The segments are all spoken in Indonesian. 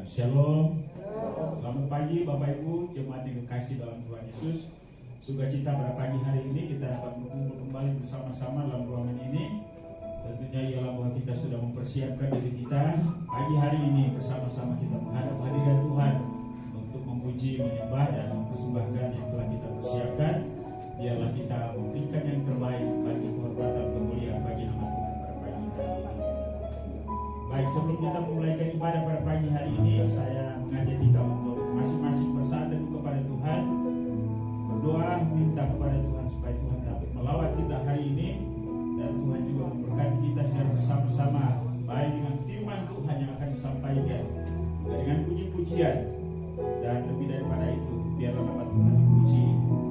Shalom. Selamat pagi Bapak Ibu, jemaat yang kekasih dalam Tuhan Yesus. Sukacita pada pagi hari ini kita dapat berkumpul kembali bersama-sama dalam ruangan ini. Tentunya ialah bahwa kita sudah mempersiapkan diri kita pagi hari ini bersama-sama kita menghadap hadirat Tuhan untuk memuji, menyembah dan mempersembahkan yang telah kita persiapkan. Biarlah kita memberikan yang terbaik bagi kehormatan kemuliaan bagi nama Tuhan pada pagi hari ini. Baik, sebelum kita memulaikan ibadah pada pagi hari ini, saya mengajak kita untuk masing-masing bersatu kepada Tuhan, berdoa minta kepada Tuhan supaya Tuhan dapat melawat kita hari ini, dan Tuhan juga memberkati kita secara bersama-sama, baik dengan firman Tuhan yang akan disampaikan, dengan puji-pujian, dan lebih daripada itu, biarlah nama Tuhan dipuji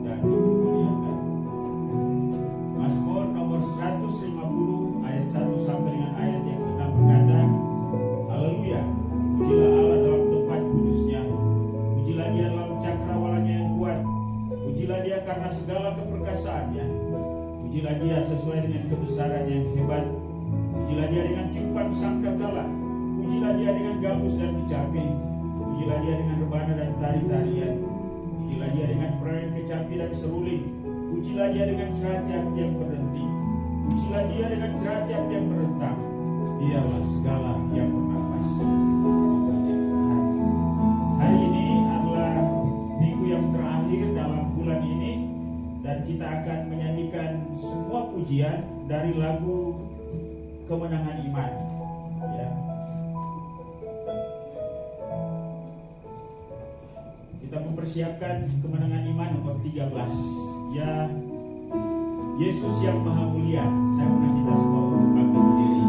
dan dimuliakan. Mazmur nomor 150 ayat 1 sampai dengan ayat yang ke-6 berkata, Haleluya, pujilah Allah dalam tempat kudusnya, pujilah Dia dalam cakrawalanya yang kuat, pujilah Dia karena segala keperkasaannya, pujilah Dia sesuai dengan kebesaran yang hebat, pujilah Dia dengan tiupan sangkakala, pujilah Dia dengan gambus dan kecapi, pujilah Dia dengan rebana dan tari-tarian, pujilah Dia dengan peraih kecapi dan seruling, pujilah Dia dengan ceracap yang berhenti, pujilah Dia dengan ceracap yang berentang. Dialah segala yang bernafas. Hari ini adalah minggu yang terakhir dalam bulan ini, dan kita akan menyanyikan semua pujian dari lagu Kemenangan Iman. Ya. Kita mempersiapkan Kemenangan Iman nomor 13. Ya, Yesus yang Maha Mulia. Saya undang kita semua untuk bangkit berdiri.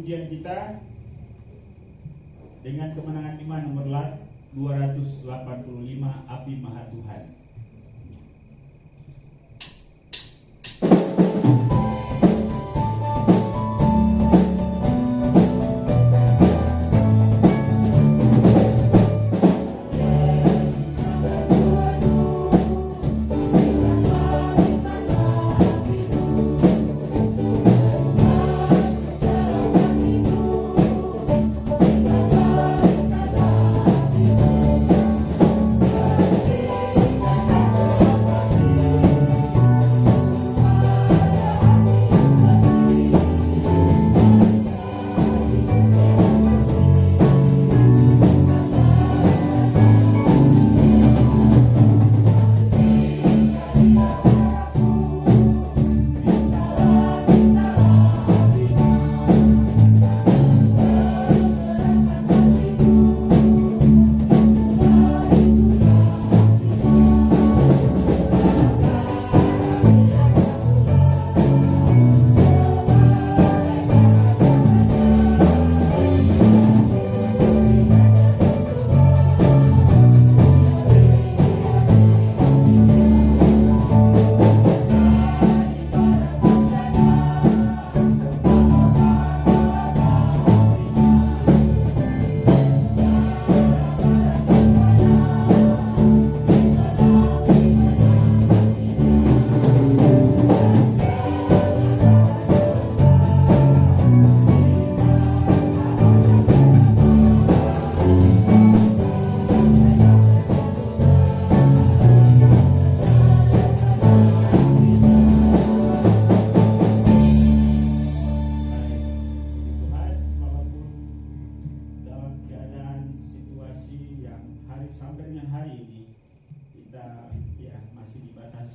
Kita dengan Kemenangan Iman nomor 285, Api Maha Tuhan. Kita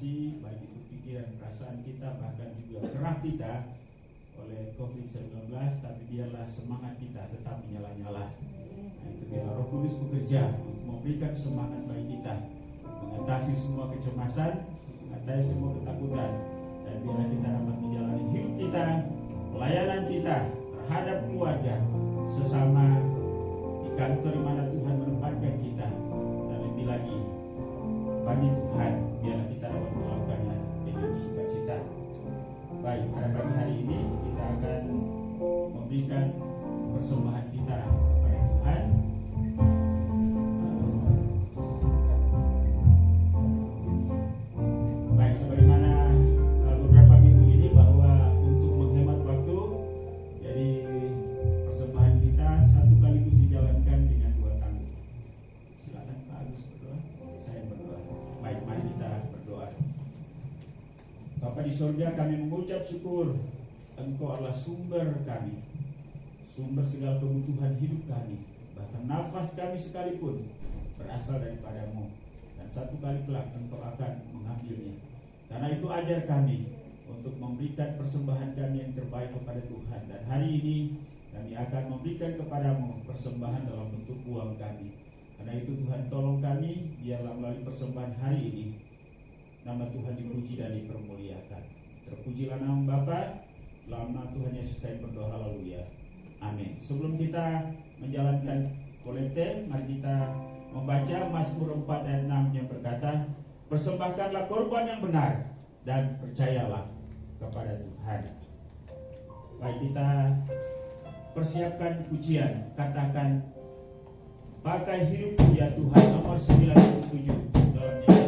dibatasi baik itu pikiran, perasaan kita, bahkan juga gerak kita oleh COVID-19, tapi biarlah semangat kita tetap menyala-nyala. Nah, itu biarlah Roh Kudus bekerja untuk memberikan semangat bagi kita, mengatasi semua kecemasan, mengatasi semua ketakutan, dan biarlah kita dapat menjalani hidup kita, pelayanan kita terhadap keluarga, sesama di kantor di mana Tuhan menempatkan kita, dan lebih lagi bagi Tuhan, biarlah kita dapat melakukannya dengan sukacita. Baik, pada pagi hari ini kita akan memberikan persembahan kita kepada Tuhan. Baik, sebagaimana beberapa minggu ini bahwa untuk menghemat waktu, jadi persembahan kita satu kaligus dijalankan dengan 2 tanggung. Silakan Pak Agus berdoa, saya berdoa. Baik, mari kita berdoa. Bapa di surga, kami mengucap syukur, Engkau adalah sumber kami, sumber segala kebutuhan hidup kami, bahkan nafas kami sekalipun berasal daripada-Mu, dan satu kali kelak Engkau akan mengambilnya. Karena itu ajar kami untuk memberikan persembahan kami yang terbaik kepada Tuhan, dan hari ini kami akan memberikan kepada-Mu persembahan dalam bentuk uang kami. Karena itu Tuhan, tolong kami, biarlah melalui persembahan hari ini nama Tuhan dipuji dan dipermuliakan. Terpujilah nama Bapa, dalam nama Tuhan Yesus kami berdoa, haleluya, amin. Sebelum kita menjalankan kolekte, mari kita membaca Mazmur 4 ayat 6 yang berkata, persembahkanlah korban yang benar dan percayalah kepada Tuhan. Baik, kita persiapkan pujian, katakan, pakai hidupku ya Tuhan, nomor 97 dalam nyanyian.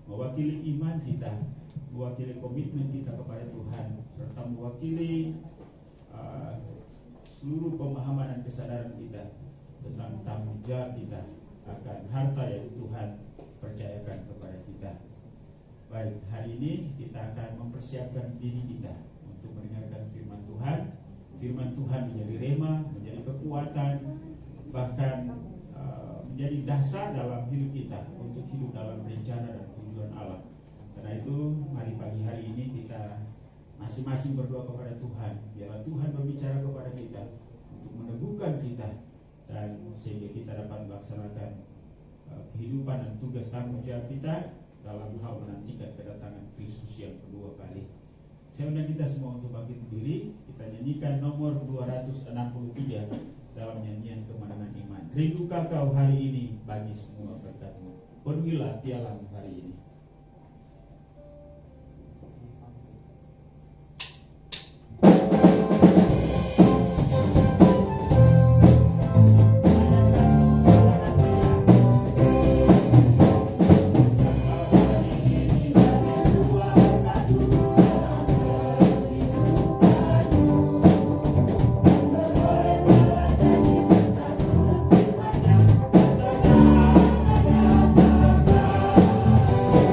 Mewakili iman kita, mewakili komitmen kita kepada Tuhan, serta mewakili seluruh pemahaman dan kesadaran kita tentang tanggung jawab kita akan harta yang Tuhan percayakan kepada kita. Baik, hari ini kita akan mempersiapkan diri kita untuk mendengarkan firman Tuhan. Firman Tuhan menjadi rema, menjadi kekuatan, bahkan menjadi dasar dalam hidup kita untuk hidup dalam rencana dan tujuan Allah. Karena itu mari pagi hari ini kita masing-masing berdoa kepada Tuhan, biarlah Tuhan berbicara kepada kita untuk meneguhkan kita, dan sehingga kita dapat melaksanakan kehidupan dan tugas tanggung jawab kita dalam hal menantikan kedatangan Kristus yang kedua kali. Saya undang kita semua untuk bangkit berdiri, kita nyanyikan nomor 263 dalam nyanyian kemenangan iman. Rindukan kau hari ini bagi semua berkat-Mu, penuhilah pialamu hari ini. Terima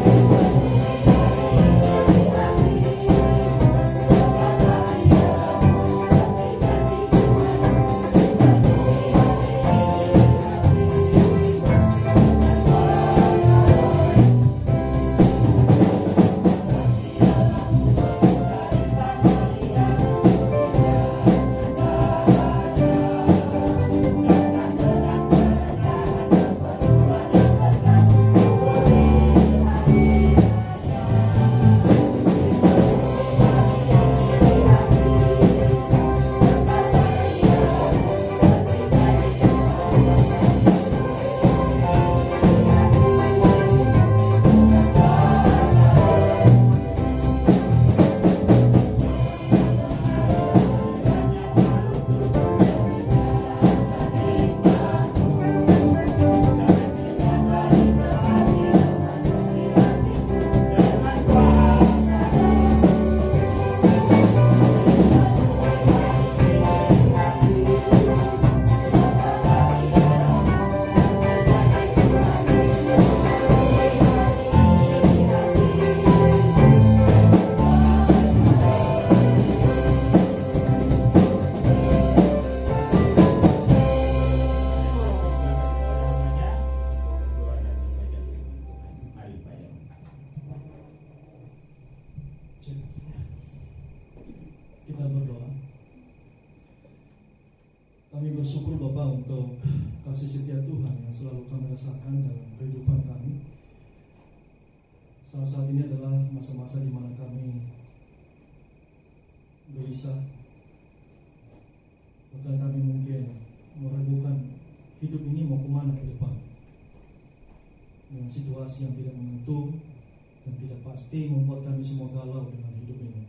bersyukur Bapak untuk kasih setia Tuhan yang selalu kami rasakan dalam kehidupan kami. Saat ini adalah masa-masa di mana kami gelisah, bahkan kami mungkin meragukan hidup ini mau kemana ke depan, dengan situasi yang tidak menentu dan tidak pasti membuat kami semua galau dengan hidup ini.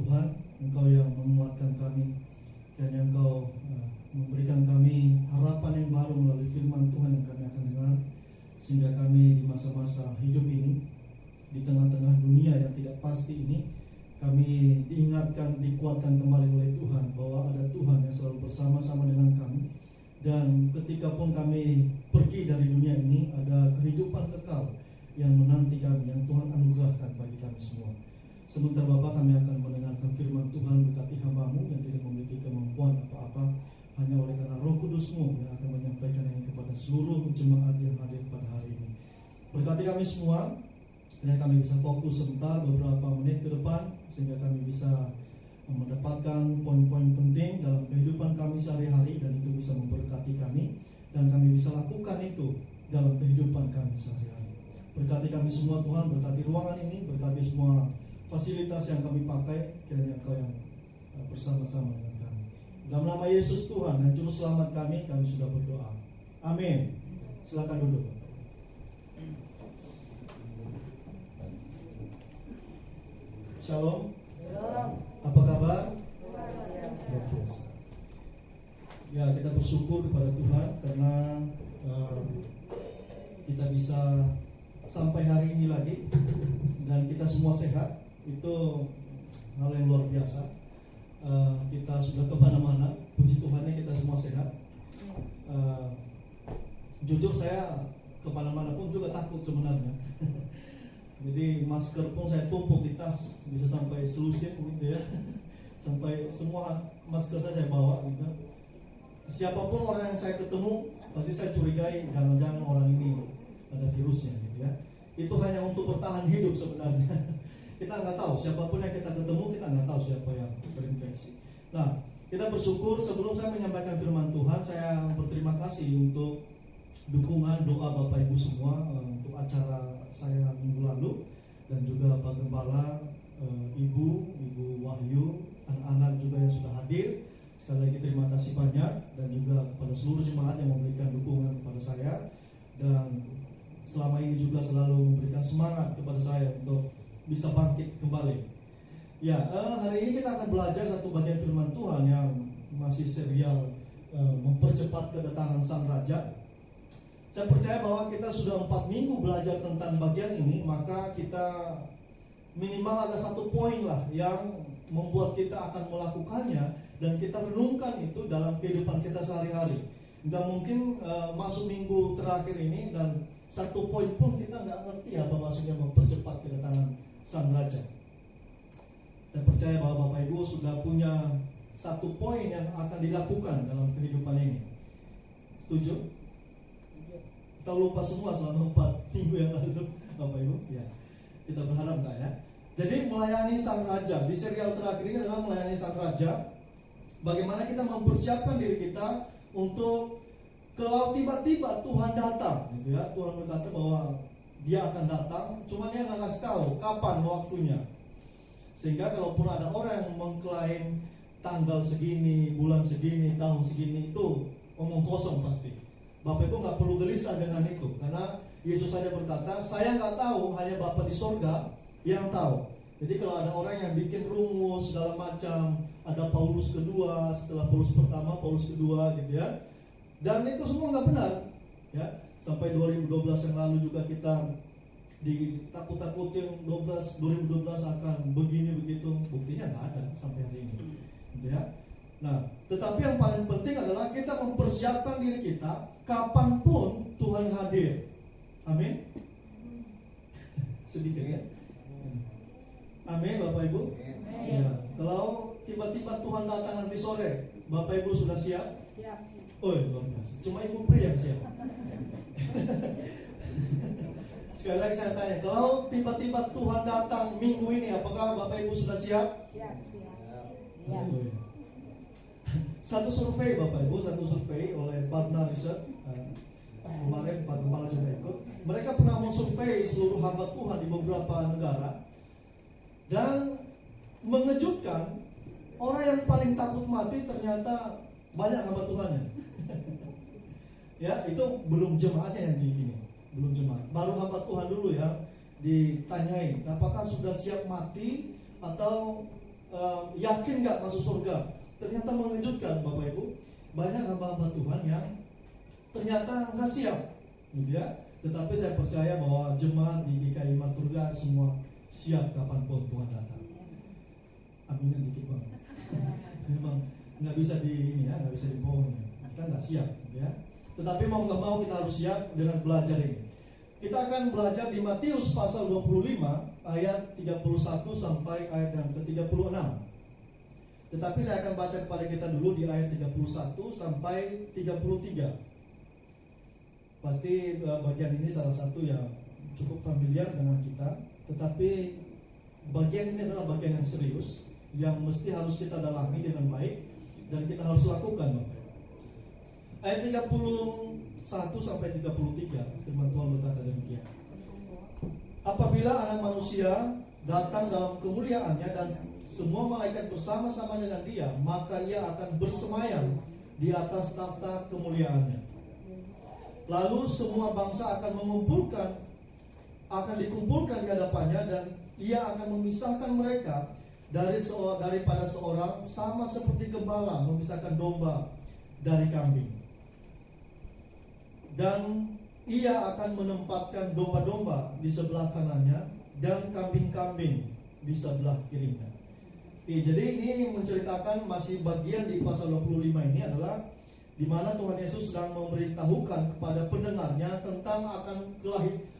Tuhan, Engkau yang menguatkan kami dan yang Engkau memberikan kami harapan yang baru melalui firman Tuhan yang kami akan dengar, sehingga kami di masa-masa hidup ini, di tengah-tengah dunia yang tidak pasti ini, kami diingatkan, dikuatkan kembali oleh Tuhan bahwa ada Tuhan yang selalu bersama-sama dengan kami. Dan ketika pun kami pergi dari dunia ini, ada kehidupan kekal yang menanti kami, yang Tuhan anugerahkan bagi kami semua. Sebentar Bapak, kami akan mendengarkan firman Tuhan. Berkati hamba-Mu yang tidak memiliki kemampuan apa-apa, hanya oleh karena Roh Kudus-Mu yang akan menyampaikan ini kepada seluruh jemaat yang hadir pada hari ini. Berkati kami semua, dan kami bisa fokus sebentar beberapa menit ke depan, sehingga kami bisa mendapatkan poin-poin penting dalam kehidupan kami sehari-hari, dan itu bisa memberkati kami, dan kami bisa lakukan itu dalam kehidupan kami sehari-hari. Berkati kami semua Tuhan, berkati ruangan ini, berkati semua fasilitas yang kami pakai, kiranya Engkau yang bersama-sama dengan kami. Dalam nama Yesus Tuhan dan Juru Selamat kami sudah berdoa. Amin. Silakan duduk. Shalom. Apa kabar? Luar biasa. Ya, kita bersyukur kepada Tuhan karena kita bisa sampai hari ini lagi dan kita semua sehat. Itu hal yang luar biasa. Kita sudah kemana-mana, puji Tuhannya kita semua sehat. Jujur saya kemana-mana pun juga takut sebenarnya. Jadi masker pun saya tumpuk di tas, bisa sampai selusin gitu ya. Sampai semua masker saya bawa gitu. Siapapun orang yang saya ketemu, pasti saya curigai jangan-jangan orang ini ada virusnya gitu ya. Itu hanya untuk bertahan hidup sebenarnya. Kita nggak tahu, siapapun yang kita ketemu, kita nggak tahu siapa yang terinfeksi. Nah, kita bersyukur. Sebelum saya menyampaikan firman Tuhan, saya berterima kasih untuk dukungan doa Bapak Ibu semua untuk acara saya minggu lalu, dan juga Pak Gembala, Ibu Wahyu, anak-anak juga yang sudah hadir. Sekali lagi terima kasih banyak, dan juga kepada seluruh jemaat yang memberikan dukungan kepada saya, dan selama ini juga selalu memberikan semangat kepada saya untuk bisa bangkit kembali. Ya, hari ini kita akan belajar satu bagian firman Tuhan yang masih serial, mempercepat kedatangan Sang Raja. Saya percaya bahwa kita sudah 4 minggu belajar tentang bagian ini, maka kita minimal ada satu poin lah yang membuat kita akan melakukannya, dan kita renungkan itu dalam kehidupan kita sehari-hari. Nggak mungkin masuk minggu terakhir ini dan satu poin pun kita nggak ngerti apa maksudnya mempercepat kedatangan Sang Raja. Saya percaya bahwa Bapak Ibu sudah punya satu poin yang akan dilakukan dalam kehidupan ini. Setuju? Kita lupa semua selama 4 minggu yang lalu, Bapak Ibu. Ya, kita berharap enggak ya. Jadi melayani Sang Raja, di serial terakhir ini adalah melayani Sang Raja. Bagaimana kita mempersiapkan diri kita untuk kalau tiba-tiba Tuhan datang, gitu ya. Tuhan berkata bahwa Dia akan datang, cuma Dia nggak kasih tahu kapan waktunya. Sehingga kalaupun ada orang yang mengklaim tanggal segini, bulan segini, tahun segini, itu omong kosong pasti. Bapak Ibu nggak perlu gelisah dengan itu, karena Yesus saja berkata, saya nggak tahu, hanya Bapa di sorga yang tahu. Jadi kalau ada orang yang bikin rumus segala macam, ada Paulus kedua, setelah Paulus pertama, Paulus kedua gitu ya, dan itu semua nggak benar ya. Sampai 2012 yang lalu juga kita ditakut-takutin 2012 akan begini begitu, buktinya nggak ada sampai hari ini gitu ya. Nah, tetapi yang paling penting adalah kita mempersiapkan diri kita kapanpun Tuhan hadir. Amin. Sedikit ya. Amin, Bapak Ibu. Ya, kalau tiba-tiba Tuhan datang nanti sore, Bapak Ibu sudah siap? Siap. Oh, luar biasa. Cuma Ibu pria yang siap. Sekali lagi saya tanya, kalau tiba-tiba Tuhan datang minggu ini, apakah Bapak Ibu sudah siap? Siap. Oh, Satu survei Bapak Ibu, satu survei oleh Barna Research, kemarin Pak Kepala juga ikut. Mereka pernah mensurvei seluruh hamba Tuhan di beberapa negara, dan mengejutkan, orang yang paling takut mati ternyata banyak hamba Tuhannya. Ya, itu belum jemaatnya yang di ini, belum jemaat. Baru hamba Tuhan dulu yang ditanyai, apakah sudah siap mati atau yakin nggak masuk surga. Ternyata mengejutkan Bapak Ibu, banyak hamba-hamba Tuhan yang ternyata nggak siap, gitu ya. Tetapi saya percaya bahwa jemaat di GKI Marturga semua siap kapanpun Tuhan datang. Aminnya dikit banget. Memang nggak bisa nggak bisa dibohongi. Kita nggak siap, gitu ya. Tetapi mau nggak mau kita harus siap dengan belajar ini. Kita akan belajar di Matius pasal 25 ayat 31 sampai ayat yang ke-36. Tetapi saya akan baca kepada kita dulu di ayat 31 sampai 33. Pasti bagian ini salah satu yang cukup familiar dengan kita, tetapi bagian ini adalah bagian yang serius, yang mesti harus kita dalami dengan baik dan kita harus lakukan, Bapak. Ayat 31 sampai 33, firman Tuhan berkata demikian. Apabila Anak Manusia datang dalam kemuliaannya dan semua malaikat bersama-sama dengan dia, maka ia akan bersemayam di atas takhta kemuliaannya. Lalu semua bangsa akan dikumpulkan di hadapannya, dan ia akan memisahkan mereka daripada seorang, sama seperti gembala memisahkan domba dari kambing. Dan ia akan menempatkan domba-domba di sebelah kanannya dan kambing-kambing di sebelah kirinya. Jadi ini menceritakan masih bagian di pasal 25 ini adalah di mana Tuhan Yesus sedang memberitahukan kepada pendengarnya tentang akan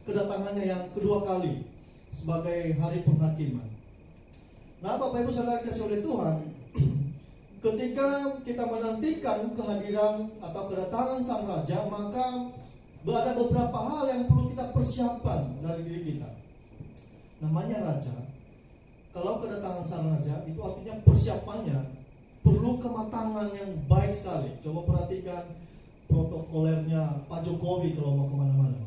kedatangannya yang kedua kali sebagai hari penghakiman. Nah, Bapak Ibu Saudara kasih oleh Tuhan, ketika kita menantikan kehadiran atau kedatangan Sang Raja, maka ada beberapa hal yang perlu kita persiapkan dari diri kita. Namanya Raja. Kalau kedatangan Sang Raja, itu artinya persiapannya perlu kematangan yang baik sekali. Coba perhatikan protokolernya Pak Jokowi kalau mau kemana-mana.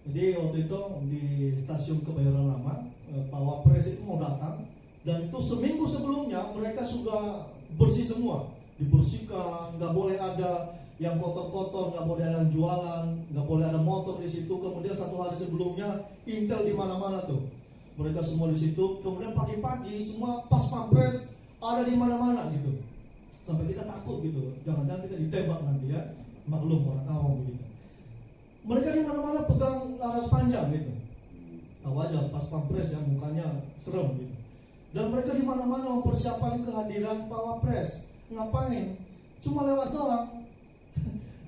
Jadi waktu itu di stasiun Kebayoran Lama, Pak Wapres itu mau datang, dan itu seminggu sebelumnya mereka sudah bersih semua, dibersihkan, nggak boleh ada yang kotor-kotor, nggak boleh ada yang jualan, nggak boleh ada motor di situ. Kemudian satu hari sebelumnya intel di mana-mana tuh, mereka semua di situ. Kemudian pagi-pagi semua pas pampres ada di mana-mana gitu, sampai kita takut gitu, jangan-jangan kita ditembak nanti ya, maklum orang awam begitu. Mereka di mana-mana pegang laras panjang gitu, tahu aja pas pampres ya mukanya serem gitu. Dan mereka di mana-mana mempersiapkan kehadiran Pak Wapres. Ngapain? Cuma lewat doang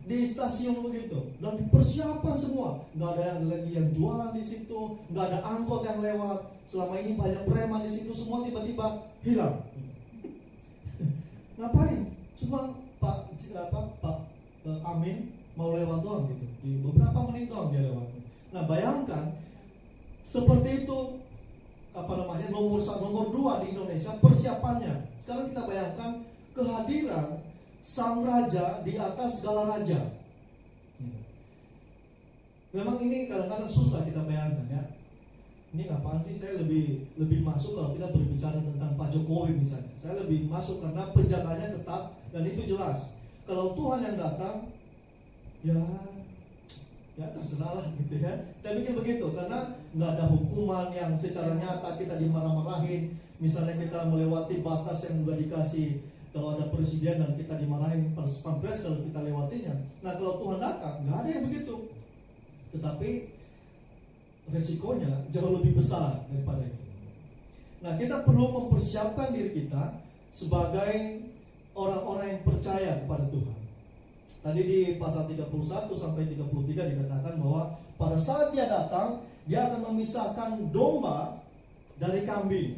di stasiun begitu, dan dipersiapkan semua. Nggak ada lagi yang jualan di situ, nggak ada angkot yang lewat. Selama ini banyak preman di situ, semua tiba-tiba hilang. Ngapain? Cuma Pak Amin mau lewat doang gitu, di beberapa menit doang dia lewat. Nah, bayangkan seperti itu nomor 2 di Indonesia persiapannya. Sekarang kita bayangkan kehadiran Sang Raja di atas segala raja. Memang ini kadang-kadang susah kita bayangkan ya. Ini apaan sih? Saya lebih masuk kalau kita berbicara tentang Pak Jokowi misalnya. Saya lebih masuk karena penjagaannya ketat dan itu jelas. Kalau Tuhan yang datang, ya terserahlah gitu ya. Saya pikir begitu, karena nggak ada hukuman yang secara nyata kita dimarah-marahin. Misalnya kita melewati batas yang sudah dikasih, kalau ada presiden dan kita dimarahin pampres kalau kita lewatinya. Nah, kalau Tuhan datang, nggak ada yang begitu. Tetapi resikonya jauh lebih besar daripada itu. Nah, kita perlu mempersiapkan diri kita sebagai orang-orang yang percaya kepada Tuhan. Tadi di pasal 31 sampai 33 dikatakan bahwa pada saat dia datang, dia akan memisahkan domba dari kambing.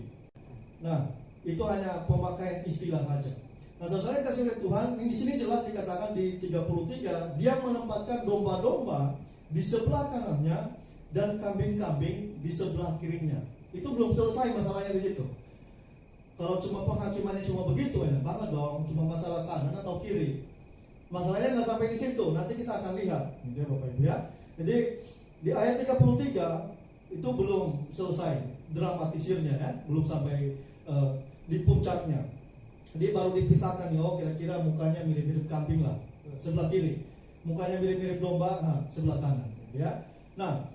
Nah, itu hanya pemakaian istilah saja. Nah, saudara kasih oleh Tuhan, di sini jelas dikatakan di 33, dia menempatkan domba-domba di sebelah kanannya dan kambing-kambing di sebelah kirinya. Itu belum selesai masalahnya di situ. Kalau cuma penghakimannya cuma begitu, enak banget dong, cuma masalah kanan atau kiri. Masalahnya nggak sampai di situ, nanti kita akan lihat, gitu ya Bapak Ibu ya. Jadi di ayat 33 itu belum selesai dramatisirnya ya, belum sampai di puncaknya. Jadi baru dipisahkan ya, kira-kira mukanya mirip-mirip kambing lah, sebelah kiri. Mukanya mirip-mirip domba, sebelah kanan, ya. Nah,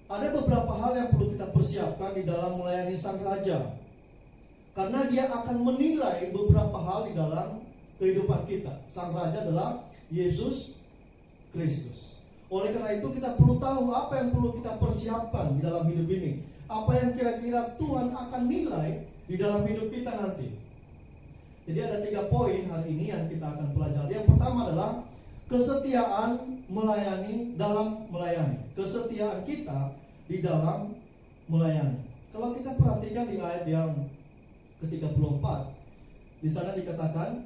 ada beberapa hal yang perlu kita persiapkan di dalam melayani Sang Raja. Karena dia akan menilai beberapa hal di dalam kehidupan kita. Sang Raja adalah Yesus Kristus. Oleh karena itu kita perlu tahu apa yang perlu kita persiapkan di dalam hidup ini. Apa yang kira-kira Tuhan akan nilai di dalam hidup kita nanti. Jadi ada 3 poin hari ini yang kita akan pelajari. Yang pertama adalah kesetiaan melayani dalam melayani. Kesetiaan kita di dalam melayani. Kalau kita perhatikan di ayat yang ke-34, di sana dikatakan,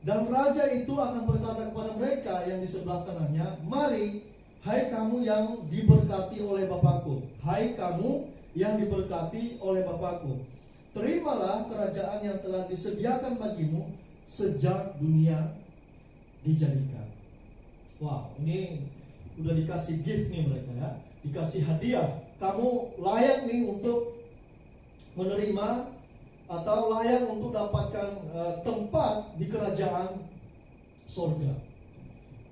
dan raja itu akan berkata kepada mereka yang di sebelah kanannya, mari, hai kamu yang diberkati oleh Bapakku, hai kamu yang diberkati oleh Bapakku, terimalah kerajaan yang telah disediakan bagimu sejak dunia dijadikan. Wow, ini udah dikasih gift nih mereka ya, dikasih hadiah. Kamu layak nih untuk menerima atau layak untuk dapatkan tempat di kerajaan sorga.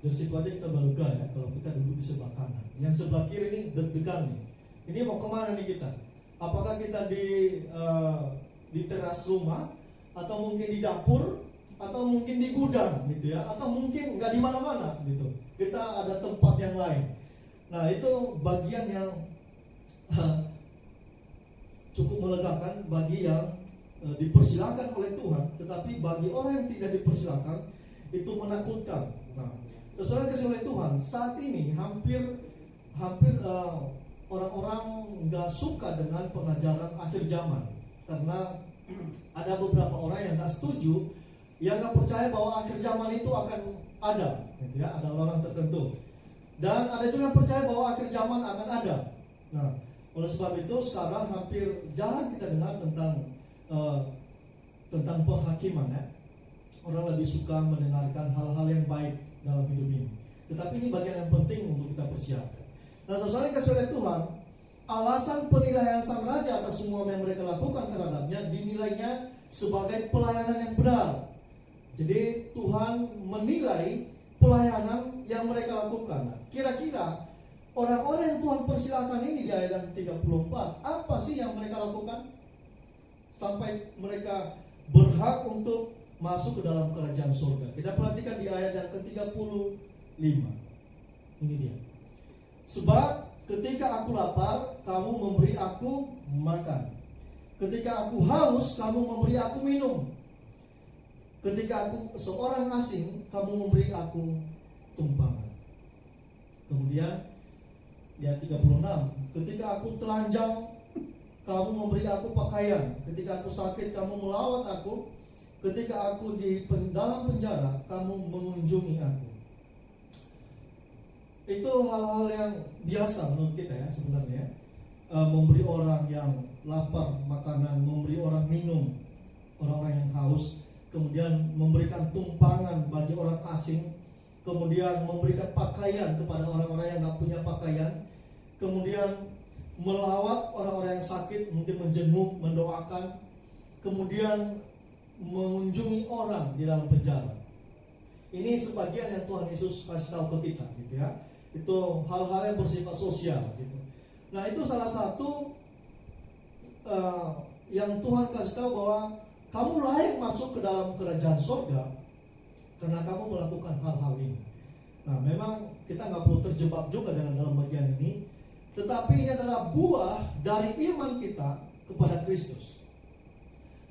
Dari situ aja kita lega ya, kalau kita duduk di sebelah kanan. Yang sebelah kiri ini deg-degan nih. Ini mau kemana nih kita? Apakah kita di teras rumah, atau mungkin di dapur, atau mungkin di gudang gitu ya, atau mungkin nggak di mana-mana gitu. Kita ada tempat yang lain. Nah itu bagian yang cukup melegakan bagi yang dipersilakan oleh Tuhan, tetapi bagi orang yang tidak dipersilakan itu menakutkan. Nah, sesuai kasih oleh Tuhan, saat ini hampir orang-orang nggak suka dengan pengajaran akhir zaman, karena ada beberapa orang yang nggak setuju, yang nggak percaya bahwa akhir zaman itu akan ada, gitu ya, ada orang tertentu, dan ada juga yang percaya bahwa akhir zaman akan ada. Nah, oleh sebab itu sekarang hampir jarang kita dengar tentang penghakiman ya. Orang lebih suka mendengarkan hal-hal yang baik dalam hidup ini. Tetapi ini bagian yang penting untuk kita persiapkan. Nah, saudara yang kasih oleh Tuhan, alasan penilaian Sang Raja atas semua yang mereka lakukan terhadapnya dinilainya sebagai pelayanan yang benar. Jadi Tuhan menilai pelayanan yang mereka lakukan. Nah, kira-kira orang-orang yang Tuhan persilakan ini di ayat 34, apa sih yang mereka lakukan sampai mereka berhak untuk masuk ke dalam kerajaan surga? Kita perhatikan di ayat yang ke-35. Ini dia. Sebab ketika aku lapar, kamu memberi aku makan. Ketika aku haus, kamu memberi aku minum. Ketika aku seorang asing, kamu memberi aku tumpangan. Kemudian di ayat 36, ketika aku telanjang, kamu memberi aku pakaian. Ketika aku sakit, kamu melawat aku. Ketika aku di dalam penjara, kamu mengunjungi aku. Itu hal-hal yang biasa menurut kita ya sebenarnya. Memberi orang yang lapar makanan, memberi orang minum, orang-orang yang haus. Kemudian memberikan tumpangan bagi orang asing. Kemudian memberikan pakaian kepada orang-orang yang gak punya pakaian. Kemudian melawat orang-orang yang sakit, mungkin menjenguk, mendoakan. Kemudian mengunjungi orang di dalam penjara. Ini sebagian yang Tuhan Yesus kasih tahu ke kita, gitu ya. Itu hal-hal yang bersifat sosial, gitu. Nah, itu salah satu yang Tuhan kasih tahu bahwa kamu layak masuk ke dalam kerajaan surga karena kamu melakukan hal-hal ini. Nah, memang kita nggak perlu terjebak juga dengan dalam bagian ini. Tetapi ini adalah buah dari iman kita kepada Kristus.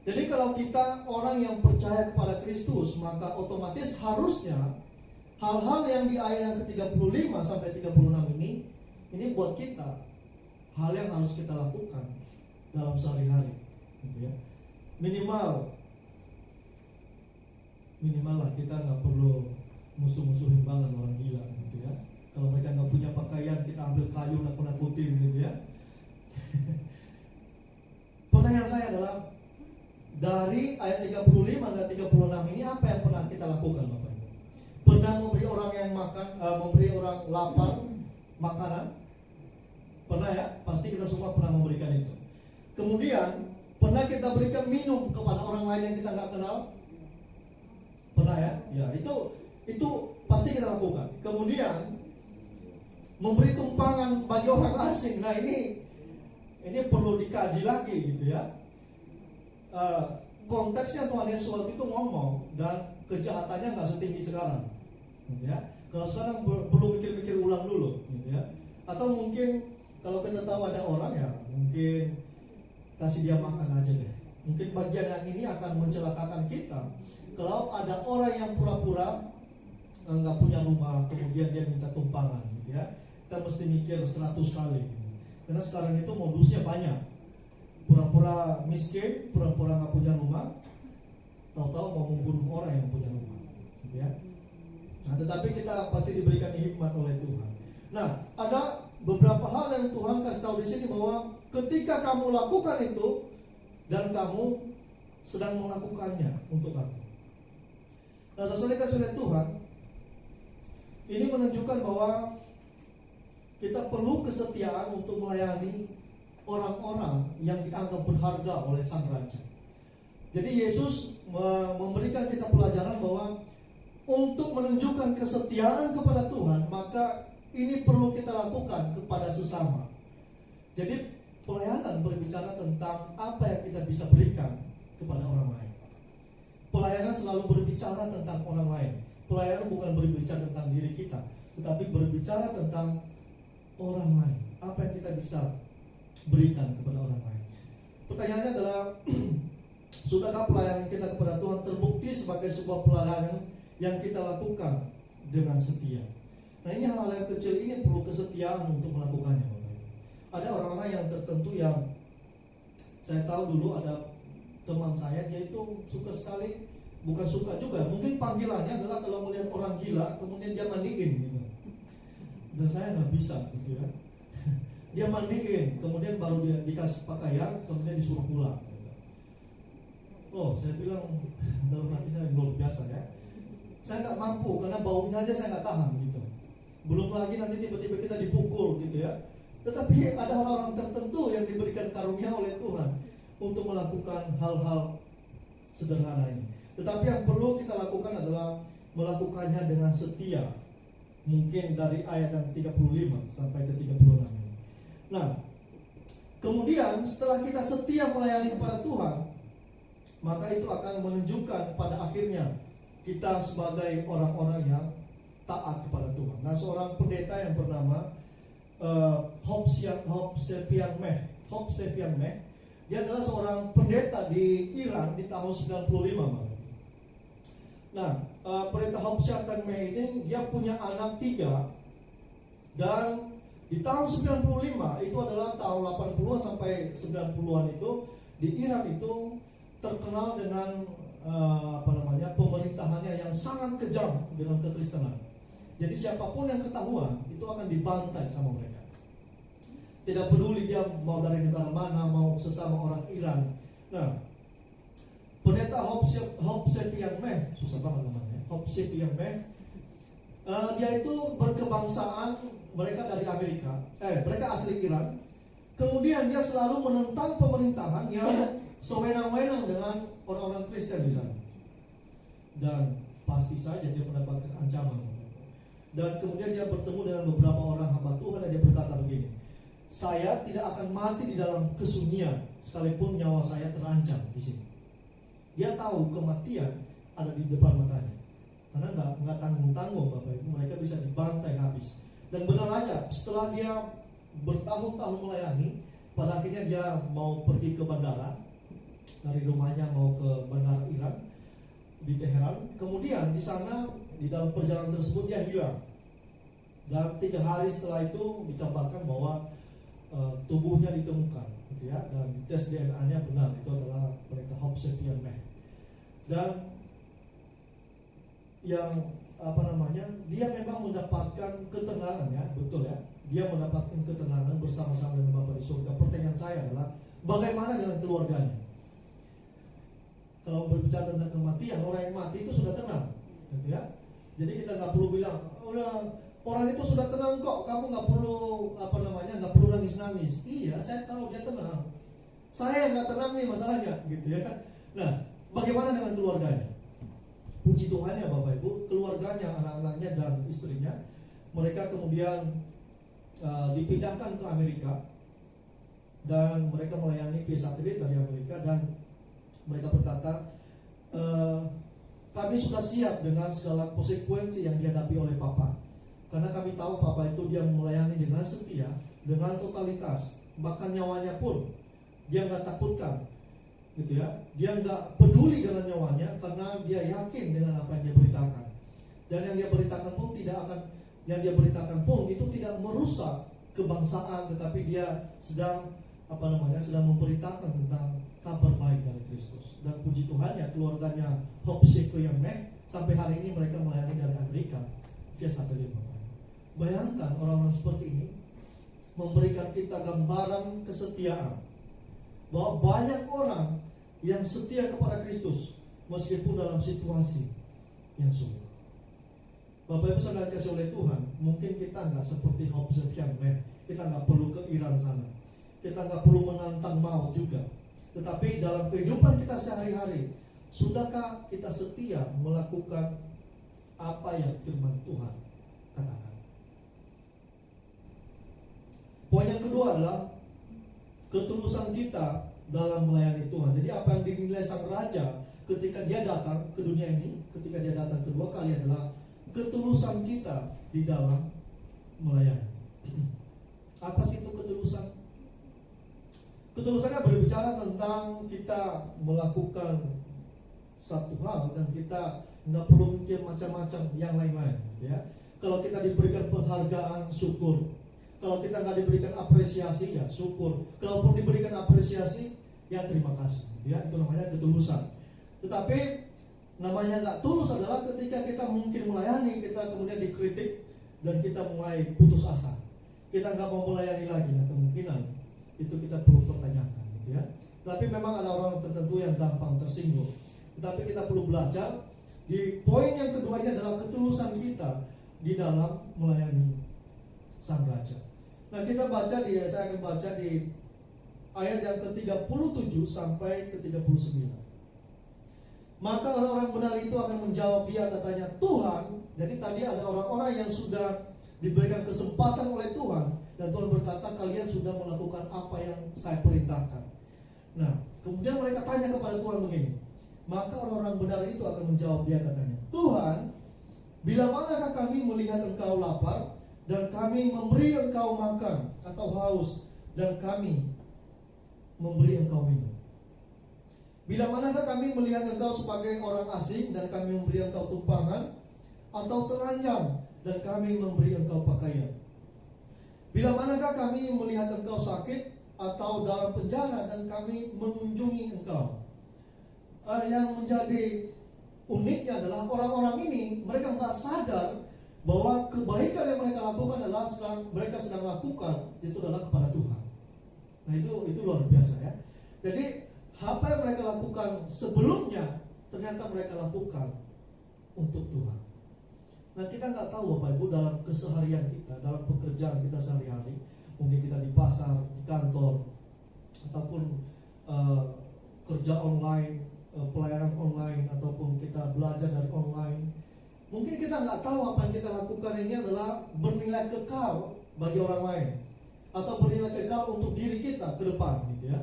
Jadi kalau kita orang yang percaya kepada Kristus, maka otomatis harusnya hal-hal yang di ayat yang ke-35 sampai 36 ini buat kita hal yang harus kita lakukan dalam sehari-hari, gitu ya. Minimal lah kita nggak perlu musuh-musuhin banget orang gila, gitu ya. Kalau mereka nggak punya pakaian, kita ambil kayu nakut-nakutin, gitu ya. Pertanyaan saya adalah, dari ayat 35 dan 36 ini apa yang pernah kita lakukan Bapak Ibu? Pernah memberi orang yang makan, memberi orang lapar makanan? Pernah ya? Pasti kita semua pernah memberikan itu. Kemudian pernah kita berikan minum kepada orang lain yang kita nggak kenal? Pernah ya? Ya, itu pasti kita lakukan. Kemudian memberi tumpangan bagi orang asing. Nah, ini perlu dikaji lagi gitu ya. Konteksnya Tuhan Yesus waktu itu ngomong dan kejahatannya nggak setinggi sekarang, gitu ya. Kalau sekarang perlu mikir-mikir ulang dulu, gitu ya. Atau mungkin kalau kita tahu ada orang ya, mungkin kasih dia makan aja deh. Mungkin bagian yang ini akan mencelakakan kita. Kalau ada orang yang pura-pura nggak punya rumah, kemudian dia minta tumpangan, gitu ya. Kita mesti mikir 100 kali, gitu. Karena sekarang itu modusnya banyak. Pura-pura miskin, pura-pura nggak punya rumah, tahu-tahu mau membunuh orang yang punya rumah, gitu ya. Nah, tetapi kita pasti diberikan hikmat oleh Tuhan. Nah, ada beberapa hal yang Tuhan kasih tahu di sini bahwa ketika kamu lakukan itu dan kamu sedang melakukannya untuk aku. Nah, sesuai kasih oleh Tuhan, ini menunjukkan bahwa kita perlu kesetiaan untuk melayani orang-orang yang dianggap berharga oleh Sang Raja. Jadi Yesus memberikan kita pelajaran bahwa untuk menunjukkan kesetiaan kepada Tuhan, maka ini perlu kita lakukan kepada sesama. Jadi pelayanan berbicara tentang apa yang kita bisa berikan kepada orang lain. Pelayanan selalu berbicara tentang orang lain. Pelayanan bukan berbicara tentang diri kita, tetapi berbicara tentang orang lain. Apa yang kita bisa berikan kepada orang lain. Pertanyaannya adalah sudahkah pelayanan kita kepada Tuhan terbukti sebagai sebuah pelayanan yang kita lakukan dengan setia? Nah, ini hal-hal yang kecil ini perlu kesetiaan untuk melakukannya. Ada orang-orang yang tertentu yang saya tahu dulu ada teman saya, dia itu suka sekali, bukan suka juga, mungkin panggilannya adalah kalau melihat orang gila kemudian dia mandiin gitu. Dan saya nggak bisa gitu ya. Dia mandiin, kemudian baru dia dikasih pakaian, kemudian disuruh pulang. Oh, saya bilang dalam hati saya luar biasa ya. Saya nggak mampu karena baunya aja saya nggak tahan gitu. Belum lagi nanti tiba-tiba kita dipukul gitu ya. Tetapi ada orang-orang tertentu yang diberikan karunia oleh Tuhan untuk melakukan hal-hal sederhana ini. Tetapi yang perlu kita lakukan adalah melakukannya dengan setia. Mungkin dari ayat yang 35 sampai ke 36. Nah, kemudian setelah kita setia melayani kepada Tuhan, maka itu akan menunjukkan pada akhirnya kita sebagai orang-orang yang taat kepada Tuhan. Nah, seorang pendeta yang bernama Hope Sefian Meh, dia adalah seorang pendeta di Iran di tahun 95. Nah, pendeta Hope Sefian Meh ini dia punya anak 3, dan di tahun 95 itu adalah tahun 80-an sampai 90-an itu di Iran itu terkenal dengan pemerintahannya yang sangat kejam dengan kekristenan. Jadi siapapun yang ketahuan itu akan dibantai sama mereka. Tidak peduli dia mau dari negara mana, mau sesama orang Iran. Nah, pendeta Hope Sefian Meh, susah banget namanya, Hope Sefian Meh, dia itu berkebangsaan, mereka dari Amerika, mereka asli Iran. Kemudian dia selalu menentang pemerintahan yang sewenang-wenang dengan orang-orang Kristen di sana. Dan pasti saja dia mendapatkan ancaman. Dan kemudian dia bertemu dengan beberapa orang hamba Tuhan dan dia berkata begini, saya tidak akan mati di dalam kesunyian sekalipun nyawa saya terancam di sini. Dia tahu kematian ada di depan matanya. Karena nggak tanggung-tanggung Bapak Ibu, mereka bisa dibantai habis. Dan benar aja, setelah dia bertahun-tahun melayani, pada akhirnya dia mau pergi ke bandara, dari rumahnya mau ke bandara Iran di Teheran. Kemudian di sana, di dalam perjalanan tersebut dia hilang. Dan 3 hari setelah itu dikabarkan bahwa tubuhnya ditemukan, gitu ya, dan tes DNA-nya benar, itu adalah pendeta Hope Sefian Meh. Dan yang dia memang mendapatkan ketenangan ya, betul ya, dia mendapatkan ketenangan bersama-sama dengan Bapa di surga. Pertanyaan saya adalah bagaimana dengan keluarganya? Kalau berbicara tentang kematian, orang yang mati itu sudah tenang, gitu ya. Jadi kita nggak perlu bilang, udah orang itu sudah tenang kok, kamu nggak perlu nggak perlu nangis-nangis. Iya, saya tahu dia tenang. Saya nggak tenang nih masalahnya, gitu ya. Nah, bagaimana dengan keluarganya? Puji Tuhan ya Bapak Ibu, keluarganya, anak-anaknya dan istrinya, mereka kemudian dipindahkan ke Amerika dan mereka melayani via satelit dari Amerika, dan mereka berkata, kami sudah siap dengan segala konsekuensi yang dihadapi oleh Papa, karena kami tahu Papa itu dia melayani dengan setia, dengan totalitas, bahkan nyawanya pun dia nggak takutkan, gitu ya. Dia nggak peduli dengan nyawanya karena dia yakin dengan apa yang dia beritakan, dan yang dia beritakan pun itu tidak merusak kebangsaan, tetapi dia sedang memberitakan tentang kabar baik dari Kristus. Dan puji Tuhan ya, keluarganya Hope Sequoia Mac sampai hari ini mereka melayani dari Amerika via satelit. Bayangkan orang-orang seperti ini memberikan kita gambaran kesetiaan, bahwa banyak orang yang setia kepada Kristus meskipun dalam situasi yang sulit. Bapak Ibu saudara kasih oleh Tuhan, mungkin kita nggak seperti Hope Sequoia Mac, kita nggak perlu ke Iran sana, kita nggak perlu menantang maut juga. Tetapi dalam kehidupan kita sehari-hari, sudahkah kita setia melakukan apa yang firman Tuhan katakan? Poin yang kedua adalah ketulusan kita dalam melayani Tuhan. Jadi apa yang dinilai sang raja ketika dia datang ke dunia ini, ketika dia datang kedua kali adalah ketulusan kita di dalam melayani. Apa sih itu ketulusan? Ketulusannya berbicara tentang kita melakukan satu hal dan kita nggak perlu mikir macam-macam yang lain-lain, ya. Kalau kita diberikan penghargaan, syukur. Kalau kita nggak diberikan apresiasi, ya syukur. Kalaupun diberikan apresiasi, ya terima kasih, ya. Itu namanya ketulusan. Tetapi namanya nggak tulus adalah ketika kita mungkin melayani, kita kemudian dikritik dan kita mulai putus asa. Kita nggak mau melayani lagi, nah kemungkinan itu kita perlu pertanyakan, gitu ya. Tapi memang ada orang tertentu yang gampang tersinggung. Tetapi kita perlu belajar. Di poin yang kedua ini adalah ketulusan kita di dalam melayani sang raja. Nah kita baca saya akan baca di ayat yang ke-37 sampai ke-39. Maka orang-orang benar itu akan menjawab dia, katanya, Tuhan. Jadi tadi ada orang-orang yang sudah diberikan kesempatan oleh Tuhan, dan Tuhan berkata, kalian sudah melakukan apa yang saya perintahkan. Nah, kemudian mereka tanya kepada Tuhan begini. Maka orang-orang benar itu akan menjawab dia, katanya, Tuhan, bila manakah kami melihat engkau lapar, dan kami memberi engkau makan atau haus, dan kami memberi engkau minum? Bila manakah kami melihat engkau sebagai orang asing dan kami memberi engkau tumpangan, atau telanjang dan kami memberi engkau pakaian? Bila manakah kami melihat engkau sakit atau dalam penjara dan kami mengunjungi engkau? Yang menjadi uniknya adalah orang-orang ini, mereka nggak sadar bahwa kebaikan yang mereka lakukan adalah mereka sedang lakukan itu adalah kepada Tuhan. Nah itu luar biasa, ya. Jadi apa yang mereka lakukan sebelumnya ternyata mereka lakukan untuk Tuhan. Nah kita nggak tahu Bapak Ibu dalam keseharian kita, dalam pekerjaan kita sehari-hari, mungkin kita di pasar, di kantor, ataupun kerja online, pelayanan online, ataupun kita belajar dari online. Mungkin kita nggak tahu apa yang kita lakukan ini adalah bernilai kekal bagi orang lain, atau bernilai kekal untuk diri kita ke depan, gitu ya.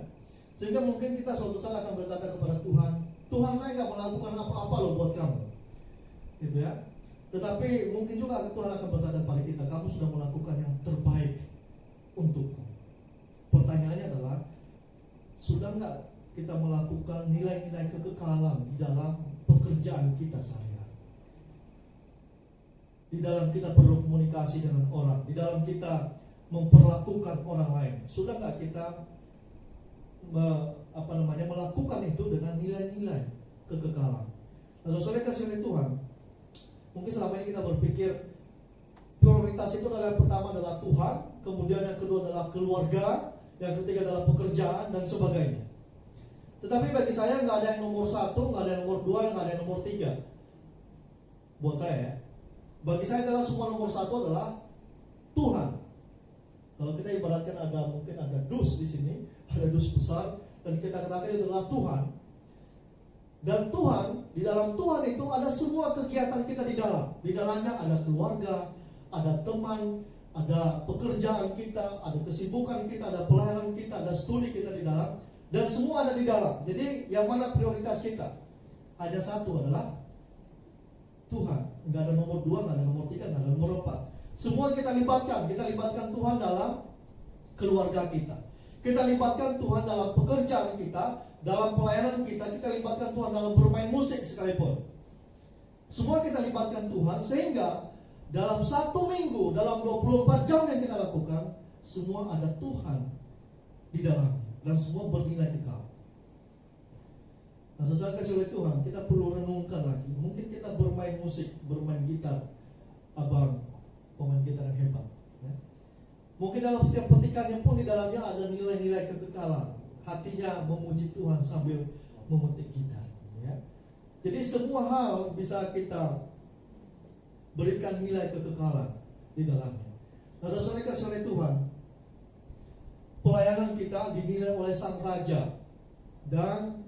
Sehingga mungkin kita suatu saat akan berkata kepada Tuhan, Tuhan saya nggak melakukan apa-apa loh buat kamu, gitu ya. Tetapi mungkin juga Tuhan akan berkata kepada kita, kamu sudah melakukan yang terbaik untukku. Pertanyaannya adalah, sudah nggak kita melakukan nilai-nilai kekekalan di dalam pekerjaan kita sehari-hari? Di dalam kita berkomunikasi dengan orang, di dalam kita memperlakukan orang lain, sudah nggak kita melakukan itu dengan nilai-nilai kekekalan? Nah, saudara kasih oleh Tuhan, mungkin selama ini kita berpikir prioritas itu adalah yang pertama adalah Tuhan, kemudian yang kedua adalah keluarga, yang ketiga adalah pekerjaan dan sebagainya. Tetapi bagi saya nggak ada yang nomor 1, nggak ada yang nomor 2, nggak ada yang nomor 3. Buat saya ya. Bagi saya adalah semua nomor 1 adalah Tuhan. Kalau kita ibaratkan mungkin ada dus di sini, ada dus besar, dan kita katakan itu adalah Tuhan. Dan Tuhan, di dalam Tuhan itu ada semua kegiatan kita di dalam. Di dalamnya ada keluarga, ada teman, ada pekerjaan kita, ada kesibukan kita, ada pelayanan kita, ada studi kita di dalam. Dan semua ada di dalam. Jadi yang mana prioritas kita? Hanya satu adalah Tuhan. Nggak ada nomor 2, nggak ada nomor 3, nggak ada nomor 4. Semua kita libatkan. Kita libatkan Tuhan dalam keluarga kita. Kita libatkan Tuhan dalam pekerjaan kita, dalam pelayanan kita. Kita libatkan Tuhan dalam bermain musik sekalipun. Semua kita libatkan Tuhan, sehingga dalam 1 minggu, dalam 24 jam yang kita lakukan, semua ada Tuhan di dalamnya. Dan semua bernilai kekal. Nah, sesuai kasih oleh Tuhan, kita perlu renungkan lagi. Mungkin kita bermain musik, bermain gitar, abang pemain gitar yang hebat ya. Mungkin dalam setiap petikannya pun di dalamnya ada nilai-nilai kekekalan. Hatinya memuji Tuhan sambil memetik gitar ya. Jadi semua hal bisa kita berikan nilai kekekalan di dalamnya. Nah, sesuai kasih oleh Tuhan, pelayanan kita dinilai oleh Sang Raja, dan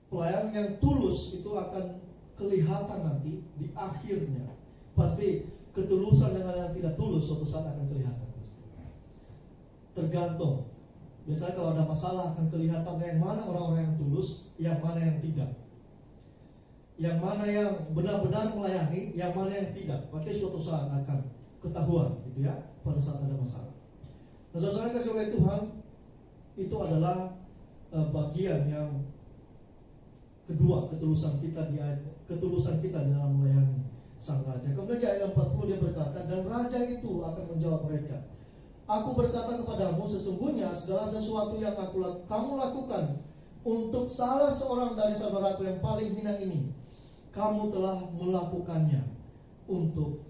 pelayanan yang tulus itu akan kelihatan nanti di akhirnya. Pasti ketulusan dengan yang tidak tulus suatu saat akan kelihatan. Tergantung. Biasanya kalau ada masalah akan kelihatan yang mana orang-orang yang tulus, yang mana yang tidak. Yang mana yang benar-benar melayani, yang mana yang tidak. Pasti suatu saat akan ketahuan gitu ya, pada saat ada masalah. Nah, saudara kasih oleh Tuhan, itu adalah bagian yang kedua, ketulusan kita di dalam melayani Sang Raja. Kemudian di ayat 40 dia berkata, dan Raja itu akan menjawab mereka, aku berkata kepadamu, sesungguhnya segala sesuatu yang kamu lakukan untuk salah seorang dari saudaraku yang paling hina ini, kamu telah melakukannya untuk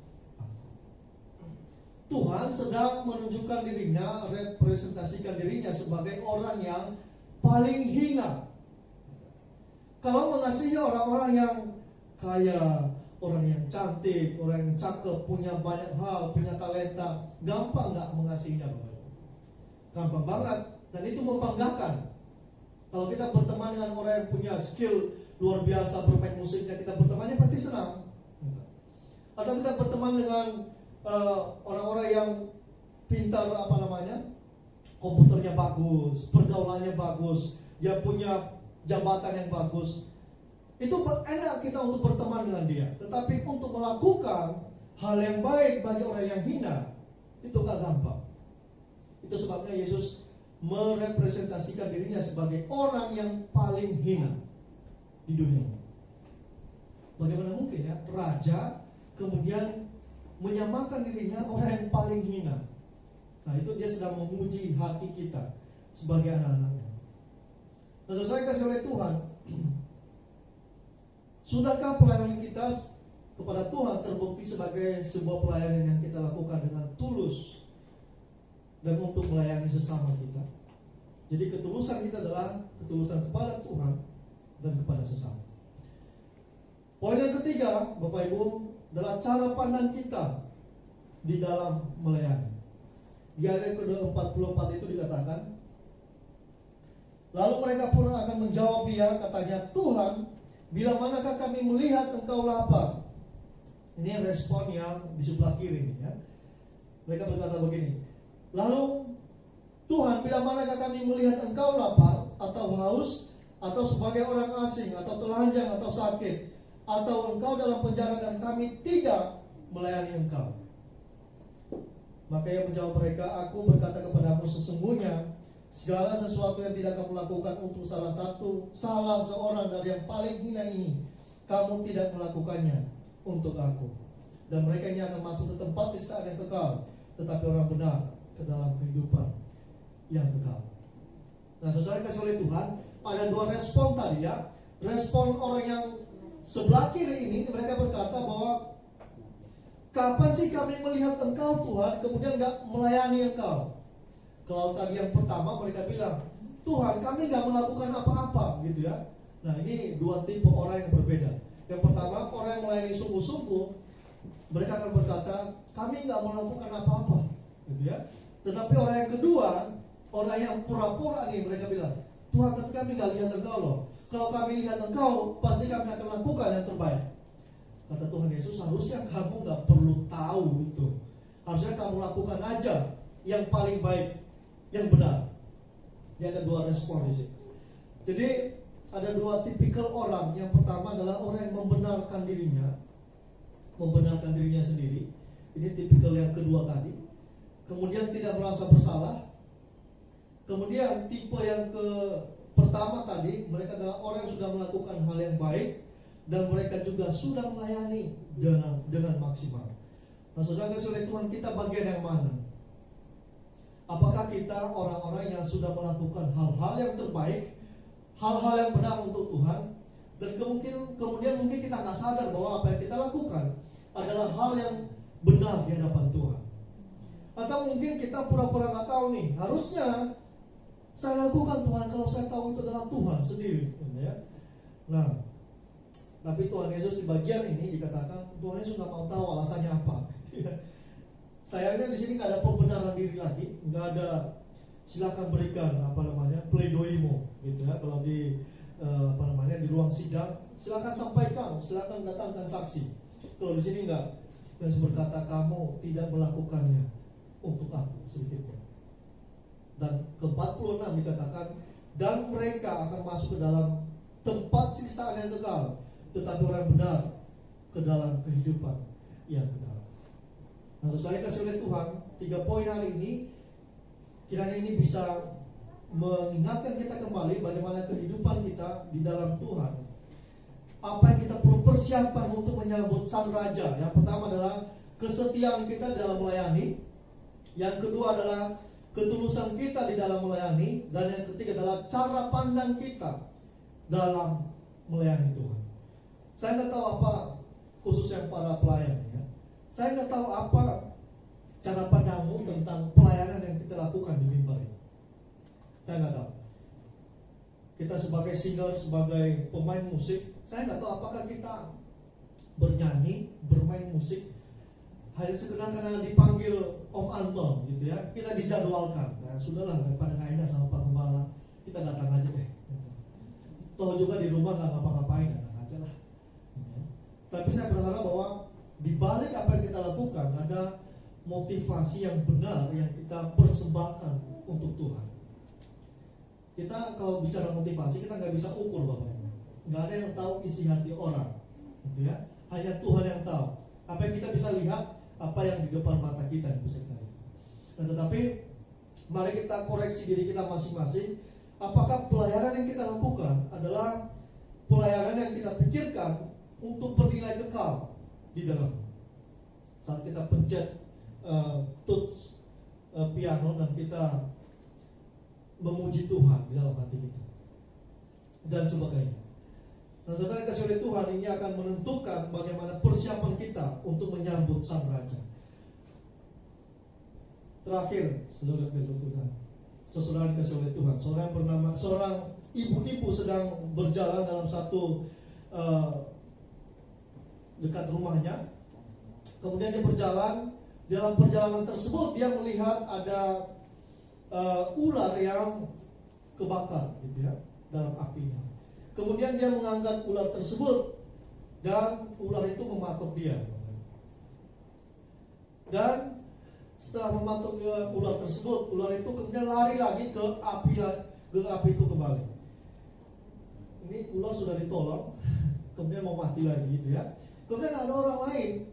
Tuhan sedang menunjukkan dirinya, representasikan dirinya sebagai orang yang paling hina. Kalau mengasihi orang-orang yang kaya, orang yang cantik, orang yang cakep, punya banyak hal, punya talenta, gampang nggak mengasihinya? Gampang banget, dan itu membanggakan. Kalau kita berteman dengan orang yang punya skill luar biasa bermain musiknya, kita bertemannya pasti senang. Atau kita berteman dengan orang-orang yang pintar, komputernya bagus, pergaulannya bagus, dia punya jabatan yang bagus, itu enak kita untuk berteman dengan dia. Tetapi untuk melakukan hal yang baik bagi orang yang hina, itu gak gampang. Itu sebabnya Yesus merepresentasikan dirinya sebagai orang yang paling hina di dunia ini. Bagaimana mungkin ya raja kemudian menyamakan dirinya orang yang paling hina? Nah, itu dia sedang menguji hati kita sebagai anak-anaknya. Nah, saya kasih oleh Tuhan, sudahkah pelayanan kita kepada Tuhan terbukti sebagai sebuah pelayanan yang kita lakukan dengan tulus dan untuk melayani sesama kita? Jadi ketulusan kita adalah ketulusan kepada Tuhan dan kepada sesama. Poin yang ketiga, Bapak Ibu, adalah cara pandang kita di dalam melayani. Di ayat ke-44 itu dikatakan, lalu mereka pun akan menjawab dia, katanya, Tuhan, bila manakah kami melihat engkau lapar? Ini respon yang di sebelah kiri ya. Mereka berkata begini, lalu Tuhan, bila manakah kami melihat engkau lapar atau haus, atau sebagai orang asing, atau telanjang, atau sakit, atau engkau dalam penjara dan kami tidak melayani engkau? Maka ia menjawab mereka, aku berkata kepadamu, sesungguhnya segala sesuatu yang tidak kamu lakukan untuk salah seorang dari yang paling hina ini, kamu tidak melakukannya untuk aku. Dan mereka ini akan masuk ke tempat siksaan yang kekal, tetapi orang benar ke dalam kehidupan yang kekal. Nah, sesuai kasih oleh Tuhan, ada dua respon tadi ya. Respon orang yang sebelah kiri ini, mereka berkata bahwa kapan sih kami melihat engkau Tuhan kemudian gak melayani engkau? Kalau tadi yang pertama mereka bilang, Tuhan, kami nggak melakukan apa-apa gitu ya. Nah, ini dua tipe orang yang berbeda. Yang pertama, orang yang melayani sungguh-sungguh, mereka akan berkata, kami nggak melakukan apa-apa gitu ya. Tetapi orang yang kedua, orang yang pura-pura nih, mereka bilang, Tuhan, tapi kami nggak lihat Engkau loh. Kalau kami lihat Engkau, pasti kami akan lakukan yang terbaik. Kata Tuhan Yesus, harusnya kamu nggak perlu tahu itu. Harusnya kamu lakukan aja yang paling baik, yang benar. Dia ada dua respon di sini. Jadi ada dua tipikal orang. Yang pertama adalah orang yang membenarkan dirinya sendiri. Ini tipikal yang kedua tadi. Kemudian tidak merasa bersalah. Kemudian tipe yang pertama tadi, mereka adalah orang yang sudah melakukan hal yang baik dan mereka juga sudah melayani dengan maksimal. Nah, saudara kasih oleh Tuhan, kita bagian yang mana? Apakah kita orang-orang yang sudah melakukan hal-hal yang terbaik, hal-hal yang benar untuk Tuhan, dan kemudian mungkin kita nggak sadar bahwa apa yang kita lakukan adalah hal yang benar di hadapan Tuhan. Atau mungkin kita pura-pura nggak tahu nih, harusnya saya lakukan Tuhan kalau saya tahu itu adalah Tuhan sendiri, ya. Nah, tapi Tuhan Yesus di bagian ini dikatakan Tuhan Yesus nggak mau tahu alasannya apa. Sayangnya di sini nggak ada pembenaran diri lagi, nggak ada silakan berikan pledoimu, gitu ya. Kalau di di ruang sidang, silakan sampaikan, silakan datangkan saksi. Kalau di sini nggak, Yesus berkata kamu tidak melakukannya untuk aku sedikitpun. Dan ke-46 dikatakan, dan mereka akan masuk ke dalam tempat siksaan yang kekal, tetapi orang benar ke dalam kehidupan yang kekal. Nah, saya kasih oleh Tuhan 3 poin hari ini, kiranya ini bisa mengingatkan kita kembali bagaimana kehidupan kita di dalam Tuhan. Apa yang kita perlu persiapkan untuk menyambut Sang Raja. Yang pertama adalah kesetiaan kita dalam melayani. Yang kedua adalah ketulusan kita di dalam melayani. Dan yang ketiga adalah cara pandang kita dalam melayani Tuhan. Saya nggak tahu apa khususnya para pelayan ya. Saya nggak tahu apa cara pandangmu tentang pelayanan yang kita lakukan di mimbar ini. Saya nggak tahu. Kita sebagai singer, sebagai pemain musik, saya nggak tahu apakah kita bernyanyi, bermain musik hanya sekedar karena dipanggil Om Anton gitu ya. Kita dijadwalkan. Nah, sudahlah, daripada nggak enak sama Pak Gembala, kita datang aja deh. Toh juga di rumah nggak ngapa-ngapain, datang aja lah. Tapi saya berharap bahwa di balik apa yang kita lakukan ada motivasi yang benar yang kita persembahkan untuk Tuhan. Kita kalau bicara motivasi, kita nggak bisa ukur Bapak Ibu. Nggak ada yang tahu isi hati orang, gitu ya. Hanya Tuhan yang tahu. Apa yang kita bisa lihat, apa yang di depan mata kita yang bisa kita lihat. Nah, tetapi mari kita koreksi diri kita masing-masing. Apakah pelayanan yang kita lakukan adalah pelayanan yang kita pikirkan untuk bernilai kekal di dalam. Saat kita pencet touch piano dan kita memuji Tuhan di dalam hati kita dan sebagainya. Nah, saudara kasih oleh Tuhan, ini akan menentukan bagaimana persiapan kita untuk menyambut Sang Raja. Terakhir, saudara kasih oleh Tuhan, seorang ibu-ibu sedang berjalan dalam satu dekat rumahnya. Kemudian dia berjalan. Dalam perjalanan tersebut dia melihat ada ular yang kebakar, gitu ya, dalam apinya. Kemudian dia mengangkat ular tersebut dan ular itu mematuk dia. Dan setelah mematuk ular tersebut, ular itu kemudian lari lagi ke api itu kembali. Ini ular sudah ditolong, kemudian mau mati lagi, gitu ya. Kemudian ada orang lain.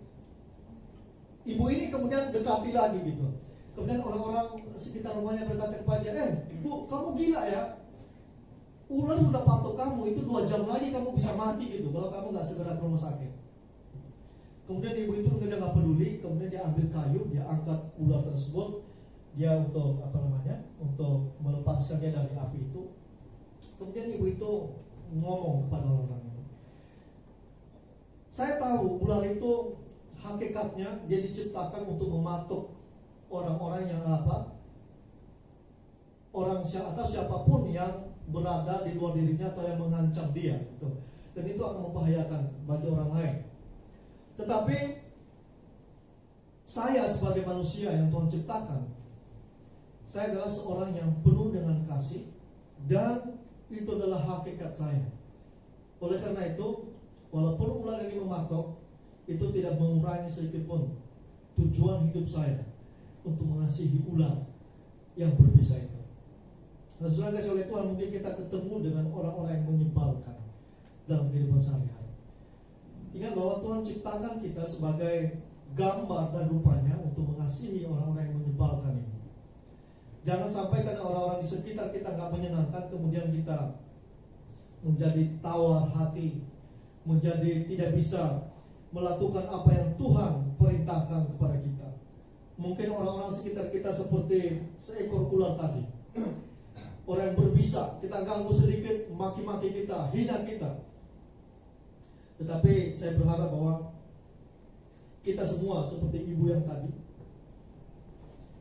Ibu ini kemudian dekati lagi gitu. Kemudian orang-orang sekitar rumahnya berkata kepada, Bu, kamu gila ya? Ular sudah patok kamu, itu 2 jam lagi kamu bisa mati gitu kalau kamu nggak segera ke rumah sakit. Kemudian ibu itu dia nggak peduli, kemudian dia ambil kayu, dia angkat ular tersebut, dia untuk untuk melepaskan dia dari api itu. Kemudian ibu itu ngomong kepada orang-orang itu, saya tahu ular itu hakikatnya dia diciptakan untuk mematuk orang-orang yang orang atau siapapun yang berada di luar dirinya atau yang mengancam dia gitu. Dan itu akan membahayakan bagi orang lain. Tetapi saya sebagai manusia yang Tuhan ciptakan, saya adalah seorang yang penuh dengan kasih, dan itu adalah hakikat saya. Oleh karena itu, walaupun ular ini mematok, itu tidak mengurangi sedikit pun tujuan hidup saya untuk mengasihi ular yang berbisa itu. Nah, saudara kasih oleh Tuhan, mungkin kita ketemu dengan orang-orang yang menyebalkan dalam kehidupan sehari-hari. Ingat bahwa Tuhan ciptakan kita sebagai gambar dan rupanya untuk mengasihi orang-orang yang menyebalkan ini. Jangan sampai karena orang-orang di sekitar kita nggak menyenangkan, kemudian kita menjadi tawar hati, menjadi tidak bisa melakukan apa yang Tuhan perintahkan kepada kita. Mungkin orang-orang sekitar kita seperti seekor ular tadi. Orang yang berbisa, kita ganggu sedikit, maki-maki kita, hina kita. Tetapi saya berharap bahwa kita semua seperti ibu yang tadi,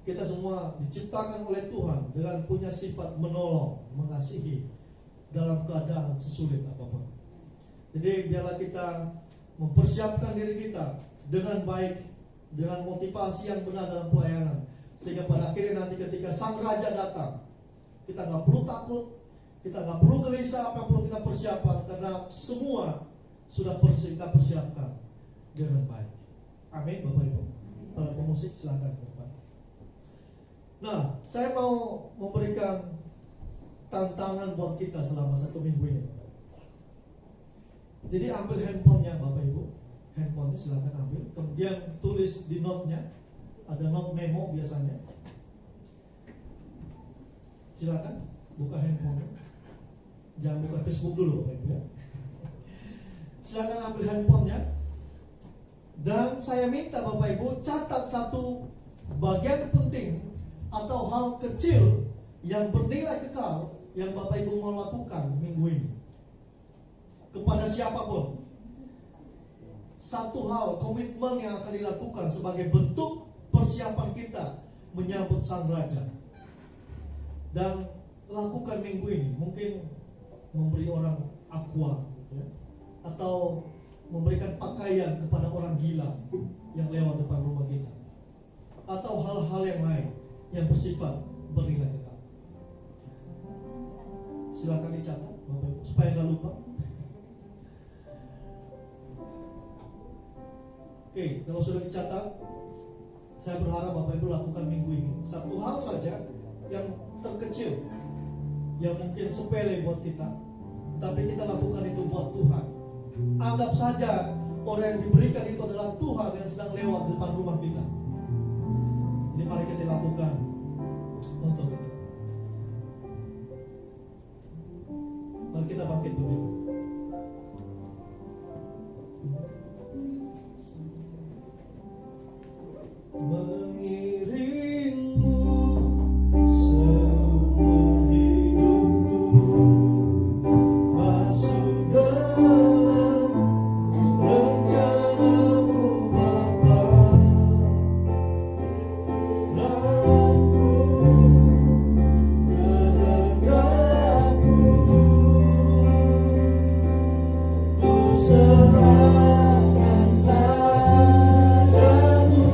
kita semua diciptakan oleh Tuhan dengan punya sifat menolong, mengasihi dalam keadaan sesulit apapun. Jadi biarlah kita mempersiapkan diri kita dengan baik, dengan motivasi yang benar dalam pelayanan, sehingga pada akhirnya nanti ketika Sang Raja datang, kita nggak perlu takut, kita nggak perlu gelisah apa yang perlu kita persiapkan, karena semua sudah kita persiapkan dengan baik. Amin, Bapak Ibu. Para pemusik silakan Bapak. Nah, saya mau memberikan tantangan buat kita selama 1 minggu ini. Jadi ambil handphonenya Bapak Ibu, handphonenya silakan ambil, kemudian tulis di note-nya, ada note memo biasanya. Silakan buka handphone, jangan buka Facebook dulu Bapak Ibu ya. Silakan ambil handphonenya, dan saya minta Bapak Ibu catat satu bagian penting atau hal kecil yang bernilai kekal yang Bapak Ibu mau lakukan minggu ini kepada siapapun. Satu hal, komitmen yang akan dilakukan sebagai bentuk persiapan kita menyambut Sang Raja. Dan lakukan minggu ini, mungkin memberi orang aqua gitu ya, atau memberikan pakaian kepada orang gila yang lewat depan rumah kita, atau hal-hal yang lain yang bersifat bernilai kekal. Silakan dicatat Bapak Ibu supaya nggak lupa. Oke, kalau sudah dicatat, saya berharap Bapak Ibu lakukan minggu ini satu hal saja yang terkecil, yang mungkin sepele buat kita, tapi kita lakukan itu buat Tuhan. Anggap saja orang yang diberikan itu adalah Tuhan yang sedang lewat di depan rumah kita. Jadi mari kita lakukan untuk itu. Mari kita bangkit berdiri. Mengiringmu seumur hidupku, masuk dalam rencanamu Bapa. Raku kehendakku, ku serahkan padamu.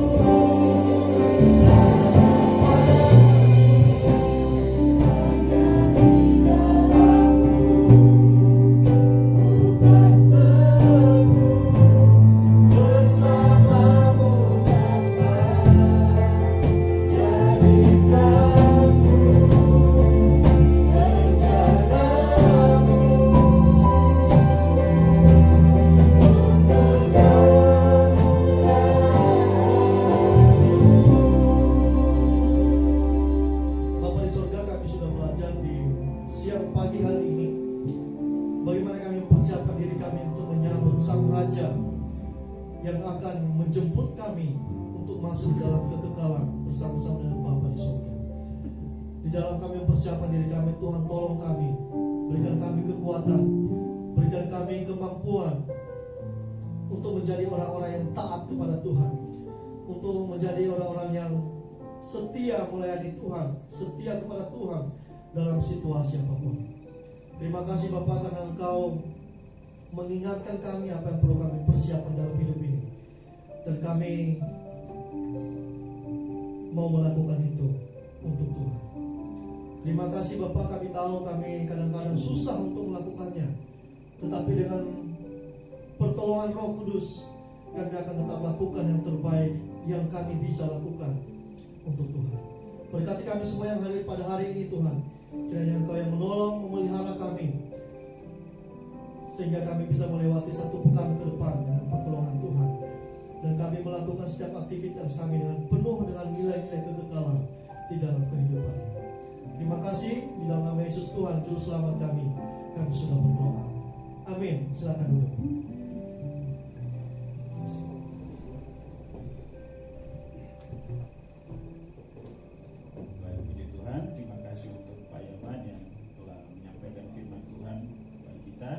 Bapak di surga, kami sudah belajar di siang pagi hari ini bagaimana kami mempersiapkan diri kami untuk menyambut Sang Raja yang akan menjemput kami untuk masuk dalam kekekalan bersama-sama dengan Bapa di surga. Di dalam kami mempersiapkan diri kami, Tuhan tolong kami, berikan kami kekuatan, berikan kami kemampuan untuk menjadi orang-orang yang taat kepada Tuhan, untuk menjadi orang-orang yang setia melayani Tuhan, setia kepada Tuhan, dalam situasi apapun. Terima kasih Bapak karena Engkau mengingatkan kami apa yang perlu kami persiapkan dalam hidup ini, dan kami mau melakukan itu untuk Tuhan. Terima kasih Bapak, kami tahu kami kadang-kadang susah untuk melakukannya, tetapi dengan pertolongan Roh Kudus kami akan tetap lakukan yang terbaik yang kami bisa lakukan untuk Tuhan. Berkati kami semua yang hadir pada hari ini Tuhan, kiranya Engkau yang menolong, memelihara kami, sehingga kami bisa melewati satu pekan ke depan dengan pertolongan Tuhan, dan kami melakukan setiap aktivitas kami dengan penuh dengan nilai-nilai kekekalan di dalam kehidupan. Terima kasih, di dalam nama Yesus Tuhan Juru Selamat kami sudah berdoa. Amin. Silakan duduk. Puji Tuhan, terima kasih untuk Pak Yaman yang telah menyampaikan firman Tuhan bagi kita.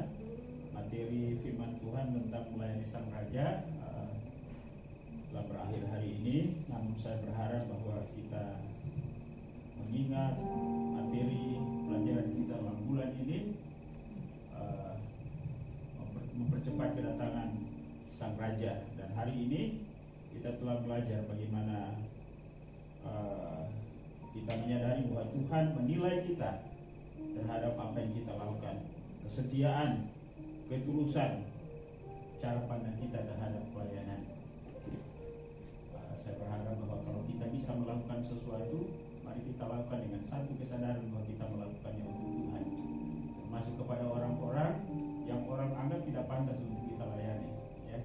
Materi firman Tuhan tentang melayani Sang Raja telah berakhir hari ini, namun saya berharap bahwa kita mengingat materi pelajaran kita dalam bulan ini, mempercepat kedatangan Sang Raja. Dan hari ini kita telah belajar bagaimana kita menyadari bahwa Tuhan menilai kita terhadap apa yang kita lakukan, kesetiaan, ketulusan, cara pandang kita terhadap pelayanan. Saya berharap bahwa kalau kita bisa melakukan sesuatu, mari kita lakukan dengan satu kesadaran bahwa kita melakukannya untuk Tuhan, termasuk kepada orang-orang yang orang anggap tidak pantas untuk kita layani. Ya,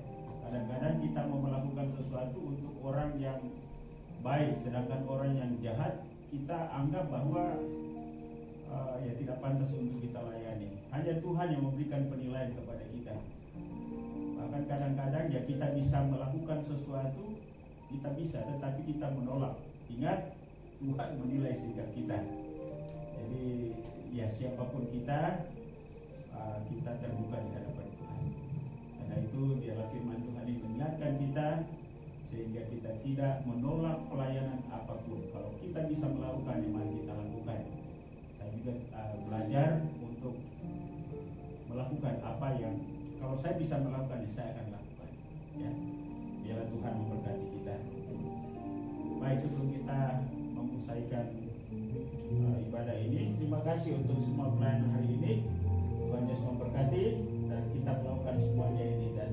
kadang-kadang kita mau melakukan sesuatu untuk orang yang baik, sedangkan orang yang jahat kita anggap bahwa ya tidak pantas untuk kita layani. Hanya Tuhan yang memberikan penilaian kepada kita. Bahkan kadang-kadang ya kita bisa melakukan sesuatu, kita bisa, tetapi kita menolak. Ingat, Tuhan menilai sikap kita. Jadi ya siapapun kita, kita terbuka di hadapan Tuhan. Karena itu dialah firman Tuhan yang mengingatkan kita, sehingga kita tidak menolak pelayanan apapun. Kalau kita bisa melakukannya, mari kita lakukan. Saya juga belajar untuk melakukan apa yang kalau saya bisa melakukannya, saya akan lakukan. Ya, biarlah Tuhan memberkati kita. Baik, sebelum kita memusaikan ibadah ini, terima kasih untuk semua pelayanan hari ini. Tuhan Yesus memberkati, dan kita melakukan semuanya ini, dan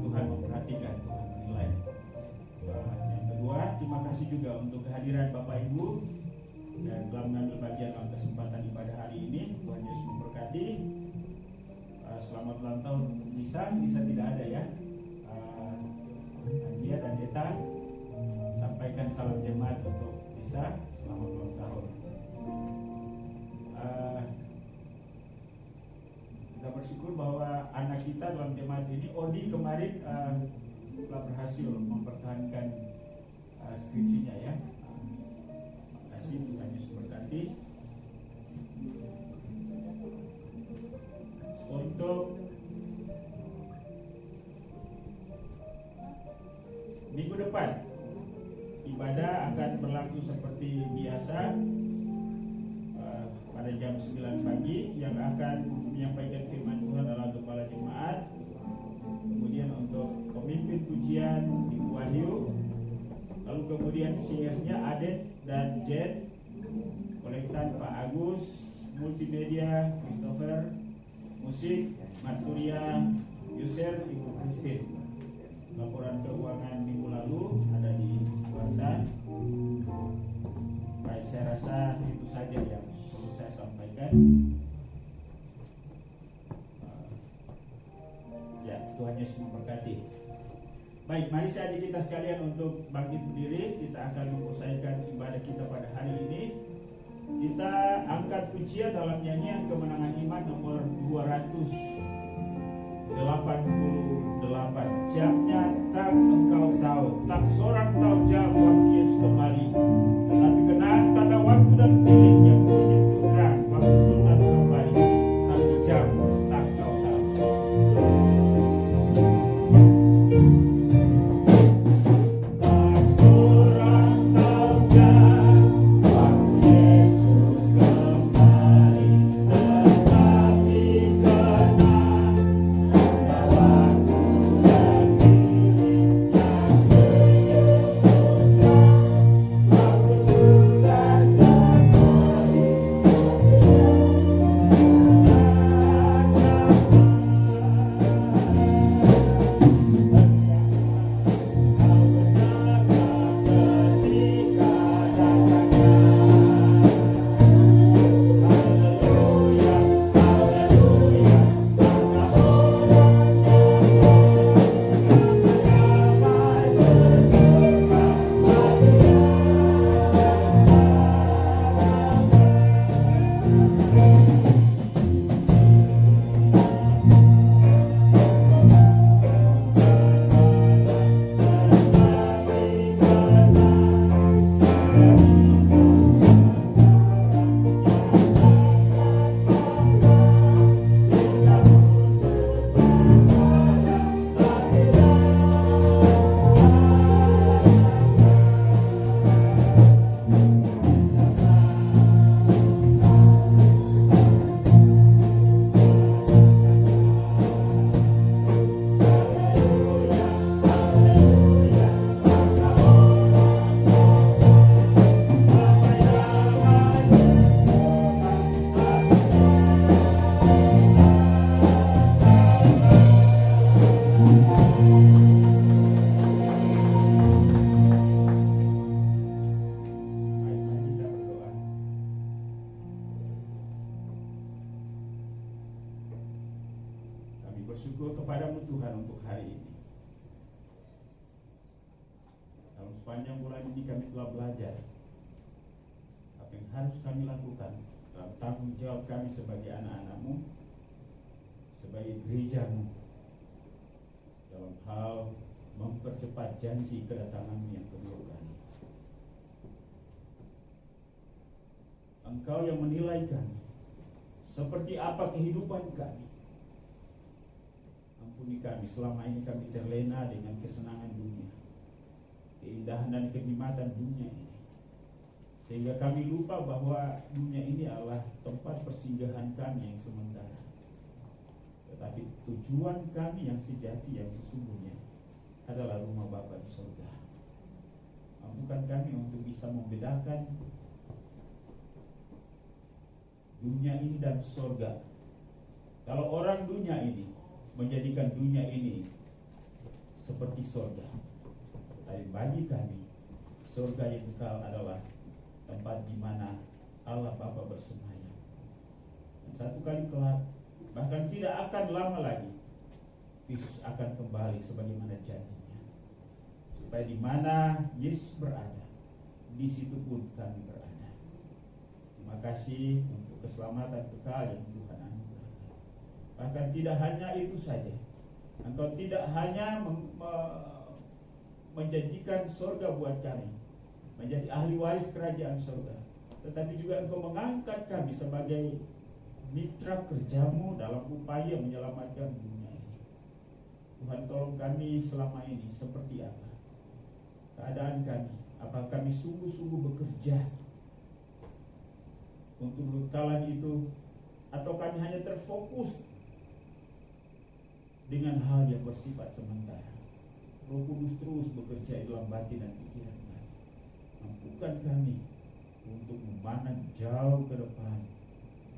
Tuhan memperhatikan, Tuhan menilai. Yang kedua, terima kasih juga untuk kehadiran Bapak Ibu dan telah mengambil bagian dalam kesempatan ibadah hari ini. Tuhan Yesus memberkati. Selamat ulang tahun untuk Lisa tidak ada ya. Anggia dan Eta, sampaikan salam jemaat untuk Lisa. Selamat ulang tahun. Kita bersyukur bahwa anak kita dalam jemaat ini, Odi kemarin telah berhasil mempertahankan skripsinya ya. Terima kasih, Tuhan Yesus berkati. Untuk minggu depan, ibadah akan berlangsung seperti biasa pada jam 9 pagi. Yang akan menyampaikan firman Tuhan adalah kepala jemaat. Kemudian untuk pemimpin pujian Ibu Wahyu, lalu kemudian singernya Adet dan Jen, kolektan Pak Agus, multimedia Christopher, musik Marturia, Yuser, Ibu Christine. Laporan keuangan minggu lalu ada di Warta. Baik, saya rasa itu saja yang perlu saya sampaikan. Ya, Tuhan Yesus memberkati. Baik, mari saya ajak kita sekalian untuk bangkit berdiri. Kita akan menyelesaikan ibadah kita pada hari ini. Kita angkat pujian dalam nyanyian Kemenangan Iman nomor 288. Jamnya tak engkau tahu, tak seorang tahu jam waktu Yesus kembali, tetapi kenal tanda waktu dan titik yang begitu terang waktu Sultan kembali, tapi jam tak kau tahu. Tak seorang tahu jam waktu Yesus kembali. bersyukur kepadamu Tuhan untuk hari ini. Dalam sepanjang bulan ini kami telah belajar apa yang harus kami lakukan dalam tanggung jawab kami sebagai anak-anak-Mu, sebagai gereja-Mu, dalam hal mempercepat janji kedatangan-Mu yang kedua kali. Engkau yang menilai kami, seperti apa kehidupan kami. Ampuni kami, selama ini kami terlena dengan kesenangan dunia, keindahan dan kenikmatan dunia ini, sehingga kami lupa bahwa dunia ini adalah tempat persinggahan kami yang sementara. Tetapi tujuan kami yang sejati, yang sesungguhnya adalah rumah Bapa di surga. Mampukan kami untuk bisa membedakan dunia ini dan surga. Kalau orang dunia ini menjadikan dunia ini seperti surga, tapi bagi kami surga yang kekal adalah tempat di mana Allah Bapa bersemayam. Dan satu kali kelak, bahkan tidak akan lama lagi, Yesus akan kembali sebagaimana janjinya, supaya di mana Yesus berada, di situ pun kami berada. Terima kasih untuk keselamatan kekal yang Tuhan anugerahkan. Bahkan tidak hanya itu saja, Engkau tidak hanya menjanjikan surga buat kami, menjadi ahli waris kerajaan surga, tetapi juga Engkau mengangkat kami sebagai mitra kerja-Mu dalam upaya menyelamatkan dunia ini. Tuhan, tolong kami selama ini seperti apa keadaan kami. Apakah kami sungguh-sungguh bekerja untuk kekekalan itu, atau kami hanya terfokus dengan hal yang bersifat sementara? Roh Kudus terus bekerja dalam batin dan pikiran kami. Mampukan kami untuk memandang jauh ke depan,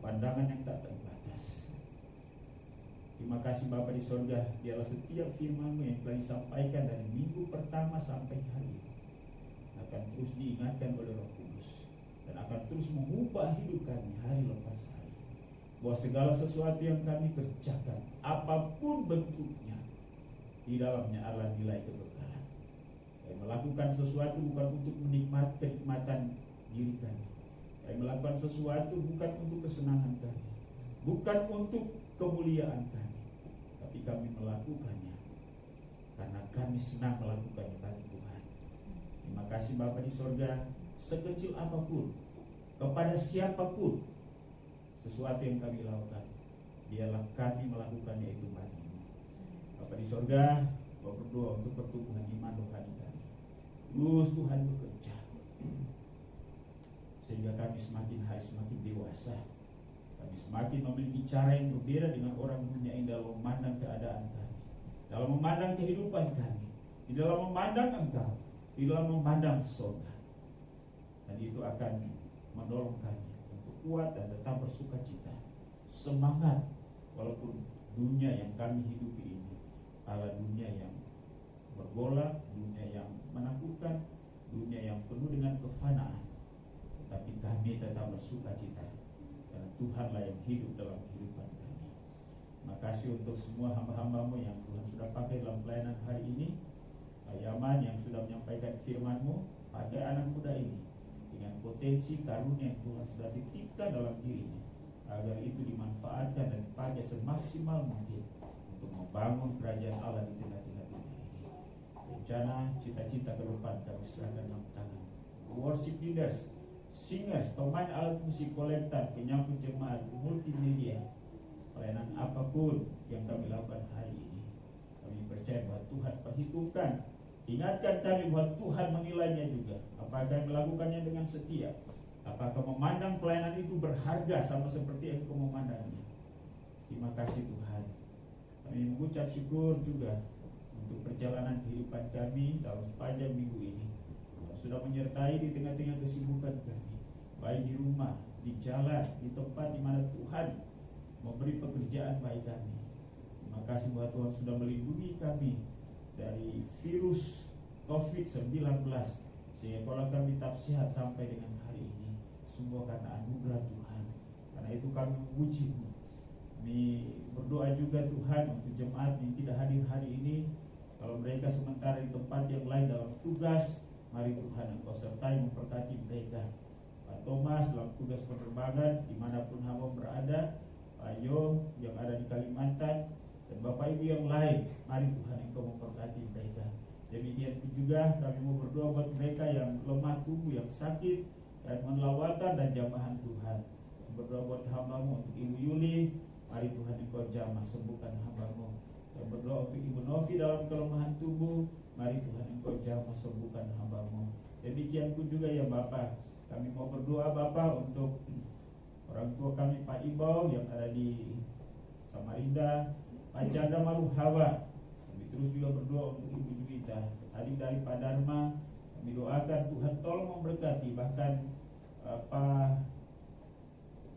pandangan yang tak terbatas. Terima kasih Bapa di surga, biarlah setiap firman-Mu yang telah disampaikan dari minggu pertama sampai hari ini akan terus diingatkan oleh Roh Kudus, dan akan terus mengubah hidup kami hari lepas hari. Bahwa segala sesuatu yang kami kerjakan, apapun bentuknya, di dalamnya adalah nilai kekekalan. Kami melakukan sesuatu bukan untuk menikmati kenikmatan diri kami. Kami melakukan sesuatu bukan untuk kesenangan kami, bukan untuk kemuliaan kami, tapi kami melakukannya karena kami senang melakukannya bagi Tuhan. Terima kasih Bapa di surga, sekecil apapun, kepada siapapun, sesuatu yang kami lakukan, biarlah kami melakukannya itu bagi-Mu. Bapa di surga, Bapa berdoa untuk pertumbuhan iman rohani kami. Terus Tuhan bekerja, sehingga kami semakin hari semakin dewasa. Kami semakin memiliki cara yang berbeda dengan orang dunia ini dalam memandang keadaan kami, dalam memandang kehidupan kami, di dalam memandang Engkau, di dalam memandang surga. Dan itu akan mendorong kami untuk kuat dan tetap bersuka cita, semangat, walaupun dunia yang kami hidupi ini adalah dunia yang bergolak, dunia yang menakutkan, dunia yang penuh dengan kefanaan. Tapi kami tetap bersuka cita, karena Tuhanlah yang hidup dalam kehidupan kami. Terima kasih untuk semua hamba-hamba-Mu yang Tuhan sudah pakai dalam pelayanan hari ini. Yaman yang sudah menyampaikan firman-Mu, pakai anak muda ini dengan potensi karunia yang Tuhan sudah titipkan dalam dirinya, agar itu dimanfaatkan dan dipakai semaksimal mungkin untuk membangun kerajaan Allah di tengah-tengah dunia ini. Rencana, cita-cita ke depan kami serahkan dalam tangan. Worship leaders, singers, pemain alat musik, kolektor, penyambut jemaat, multimedia, pelayanan apapun yang kami lakukan hari ini, kami percaya bahwa Tuhan perhitungkan. Ingatkan kami bahwa Tuhan menilainya juga. Apakah kami melakukannya dengan setia? Apakah memandang pelayanan itu berharga sama seperti Engkau memandangnya? Terima kasih Tuhan. Kami mengucap syukur juga untuk perjalanan kehidupan kami dalam sepanjang minggu ini. Tuhan sudah menyertai di tengah-tengah kesibukan kami, baik di rumah, di jalan, di tempat di mana Tuhan memberi pekerjaan bagi kami. Terima kasih bahwa Tuhan sudah melindungi kami dari virus COVID-19, sehingga kalau kami tetap sehat sampai dengan hari ini, semua karena anugerah Tuhan. Karena itu kami memuji-Mu, kami berdoa juga Tuhan untuk jemaat yang tidak hadir hari ini. Kalau mereka sementara di tempat yang lain dalam tugas, mari Tuhan Engkau sertai memberkati mereka. Pak Thomas dalam tugas penerbangan dimanapun hamba berada, Pak Yo yang ada di Kalimantan, dan Bapak Ibu yang lain, mari Tuhan Engkau memberkati mereka. Demikian juga kami mau berdoa buat mereka yang lemah tubuh, yang sakit, dan melawatan dan jamahan Tuhan. Berdoa buat hamba-Mu untuk Ibu Yuli, mari Tuhan Engkau jamah sembuhkan hamba-Mu. Dan berdoa untuk Ibu Novi dalam kelemahan tubuh, mari Tuhan Engkau jamah sembuhkan hamba-Mu. Demikian pun juga ya Bapak, kami mau berdoa Bapak untuk orang tua kami Pak Ibau yang ada di Samarinda, Pak Chandra Maruhawa. Kami terus juga berdoa untuk Ibu Juwita, adik dari Pak Dharma. Kami doakan Tuhan tolong memberkati, bahkan Pak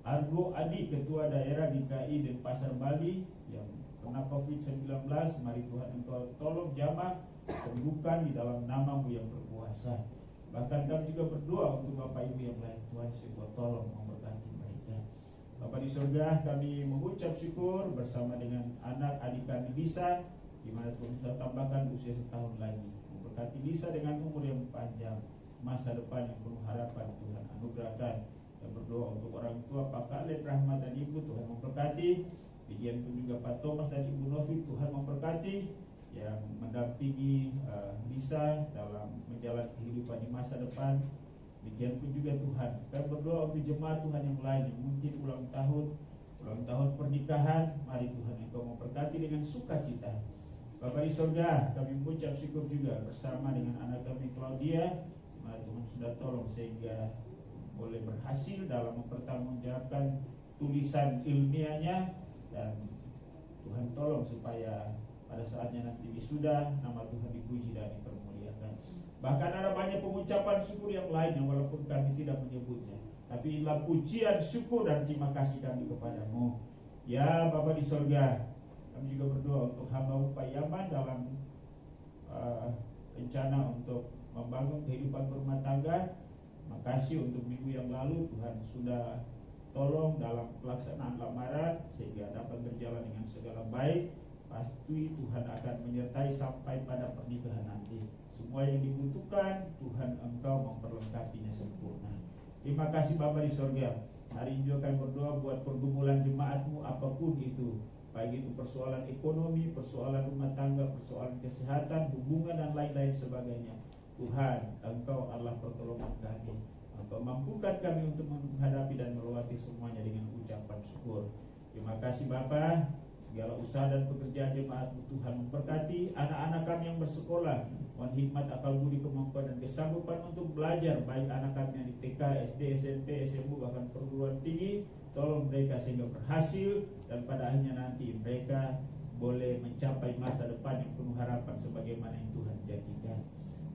Argo Adi, Ketua Daerah GKI Denpasar Bali yang kena COVID-19, mari Tuhan Engkau tolong jamah sembuhkan di dalam nama-Mu yang berkuasa. Bahkan kami juga berdoa untuk Bapak Ibu yang lain, Tuhan Engkau tolong memberkati mereka. Bapa di surga, kami mengucap syukur bersama dengan anak adik kami Lisa, di mana Tuhan sudah tambahkan usia setahun lagi. Memberkati Lisa dengan umur yang panjang, masa depan yang penuh harapan Tuhan anugerahkan. Dan berdoa untuk orang tua Pak Khaled, Rahmat dan Ibu, Tuhan memberkati. Demikian pun juga Pak Thomas dan Ibu Novi, Tuhan memberkati yang mendampingi Lisa dalam menjalani kehidupan di masa depan. Demikian pun juga Tuhan, kami berdoa untuk jemaat Tuhan yang lain yang mungkin ulang tahun pernikahan, mari Tuhan Engkau memberkati dengan sukacita. Bapa di surga, kami mengucap syukur juga bersama dengan anak kami Claudia, mari Tuhan sudah tolong sehingga boleh berhasil dalam mempertanggungjawabkan tulisan ilmiahnya, dan Tuhan tolong supaya pada saatnya nanti wisuda nama Tuhan dipuji dan dipermuliakan. Bahkan ada banyak pengucapan syukur yang lain yang walaupun kami tidak menyebutnya, tapi inilah pujian, syukur dan terima kasih kami kepadamu. Ya Bapa di surga, kami juga berdoa untuk hamba-Mu Pak Yaman dalam rencana untuk membangun kehidupan berumah tangga. Makasih untuk minggu yang lalu Tuhan sudah tolong dalam pelaksanaan lamaran sehingga dapat berjalan dengan segala baik. Pasti Tuhan akan menyertai sampai pada pernikahan nanti. Semua yang dibutuhkan Tuhan Engkau memperlengkapinya sempurna. Terima kasih Bapa di surga. Hari ini juga kami berdoa buat pergumulan jemaat-Mu apapun itu, baik itu persoalan ekonomi, persoalan rumah tangga, persoalan kesehatan, hubungan dan lain-lain sebagainya. Tuhan, Engkau adalah pertolongan kami. Engkau mampukan kami untuk menghadapi dan melewati semuanya dengan ucapan syukur. Terima kasih Bapa. Segala usaha dan pekerjaan jemaat-Mu Tuhan memberkati anak-anak kami yang bersekolah. Mohon hikmat, akal budi, kemampuan dan kesanggupan untuk belajar, baik anak kami yang di TK, SD, SMP, SMU, bahkan perguruan tinggi. Tolong mereka sehingga berhasil dan pada akhirnya nanti mereka boleh mencapai masa depan yang penuh harapan sebagaimana yang Tuhan janjikan.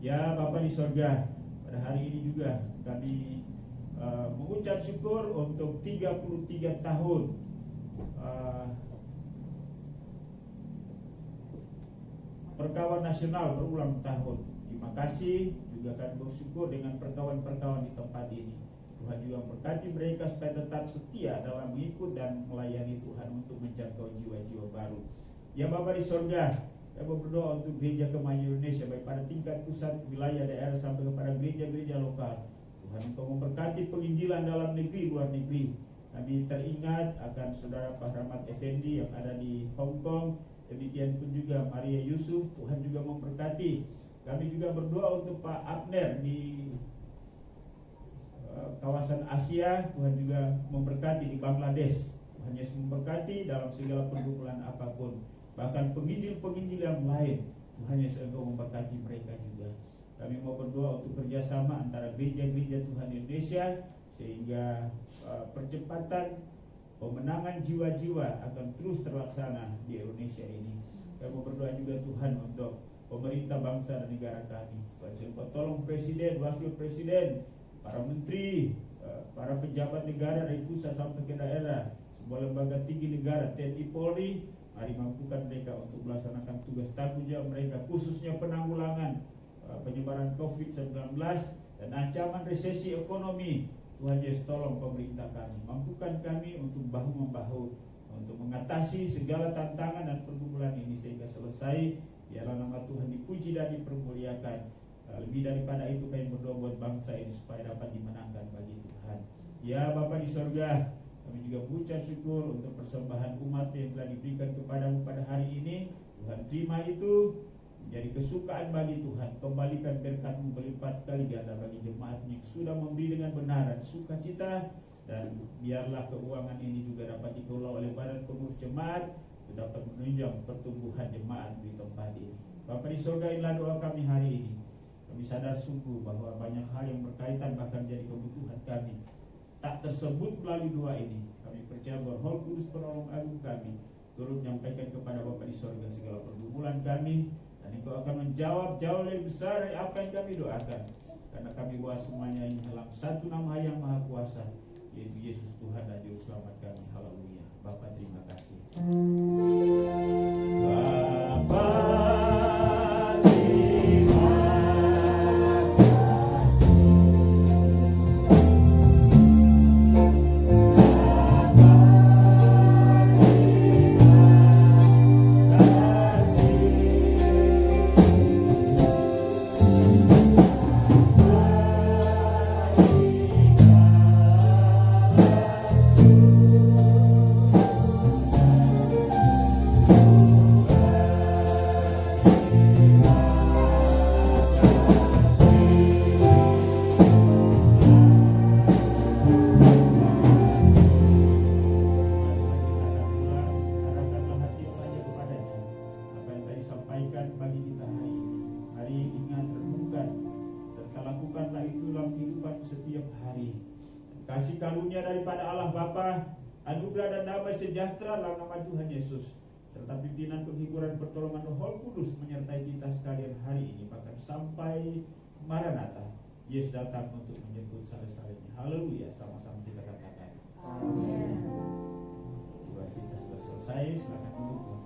Ya Bapa di surga, pada hari ini juga kami mengucap syukur untuk 33 tahun Perkawan Nasional berulang tahun. Terima kasih, juga kami bersyukur dengan perkawan-perkawan di tempat ini. Tuhan juga memberkati mereka supaya tetap setia dalam mengikut dan melayani Tuhan untuk menjangkau jiwa-jiwa baru. Ya Bapa di surga, kami berdoa untuk gereja Kemajuan Indonesia, baik pada tingkat pusat, wilayah, daerah sampai kepada gereja-gereja lokal. Tuhan Engkau memberkati penginjilan dalam negeri, luar negeri. Kami teringat akan saudara Pak Rahmat Effendi yang ada di Hong Kong. Demikian pun juga Maria Yusuf, Tuhan juga memberkati. Kami juga berdoa untuk Pak Abner di kawasan Asia. Tuhan juga memberkati di Bangladesh. Tuhan Yesus memberkati dalam segala pergumulan apapun. Bahkan penginjil-penginjil yang lain, Tuhan Yesus Engkau memberkati mereka juga. Kami mau berdoa untuk kerjasama antara gereja-gereja Tuhan Indonesia, sehingga percepatan pemenangan jiwa-jiwa akan terus terlaksana di Indonesia ini. Kami mau berdoa juga Tuhan untuk pemerintah bangsa dan negara kami. Tuhan Engkau tolong Presiden, Wakil Presiden, para menteri, para pejabat negara dari pusat sampai ke daerah, sebuah lembaga tinggi negara, TNI, Polri. Mari mampukan mereka untuk melaksanakan tugas tanggung jawab mereka, khususnya penanggulangan penyebaran COVID-19 dan ancaman resesi ekonomi. Tuhan Yesus tolong pemerintah kami, mampukan kami untuk bahu-membahu untuk mengatasi segala tantangan dan pergumulan ini sehingga selesai. Biarlah nama Tuhan dipuji dan dipermuliakan. Lebih daripada itu kami berdoa buat bangsa ini supaya dapat dimenangkan bagi Tuhan. Ya Bapa di sorga, kami juga mengucap syukur untuk persembahan umat yang telah diberikan kepadamu pada hari ini. Tuhan terima itu menjadi kesukaan bagi Tuhan. Kembalikan berkat-Mu berlipat kali ganda bagi jemaat-Mu yang sudah memberi dengan benar dan sukacita. Dan biarlah keuangan ini juga dapat dikelola oleh badan pengurus jemaat, dapat menunjang pertumbuhan jemaat di tempat ini. Bapa di surga, inilah doa kami hari ini. Kami sadar sungguh bahwa banyak hal yang berkaitan bahkan jadi kebutuhan kami tak tersebut melalui doa ini. Kami percaya bahwa Roh Kudus penolong agung kami turut menyampaikan kepada Bapa di surga segala pergumulan kami, dan Engkau akan menjawab jauh lebih besar dari apa yang kami doakan. Karena kami bawa semuanya ini dalam satu nama yang maha kuasa, yaitu Yesus Tuhan dan Juru Selamat kami. Haleluya. Bapa terima kasih. Bapa setiap hari. Kasih karunia daripada Allah Bapa, anugerah dan damai sejahtera dalam nama Tuhan Yesus, serta pimpinan penghiburan pertolongan Roh Kudus menyertai kita sekalian hari ini bahkan sampai Maranatha. Yesus datang untuk menjemput saleh-salehnya. Haleluya, sama-sama kita katakan. Amin. Doa kita sudah selesai, silakan duduk.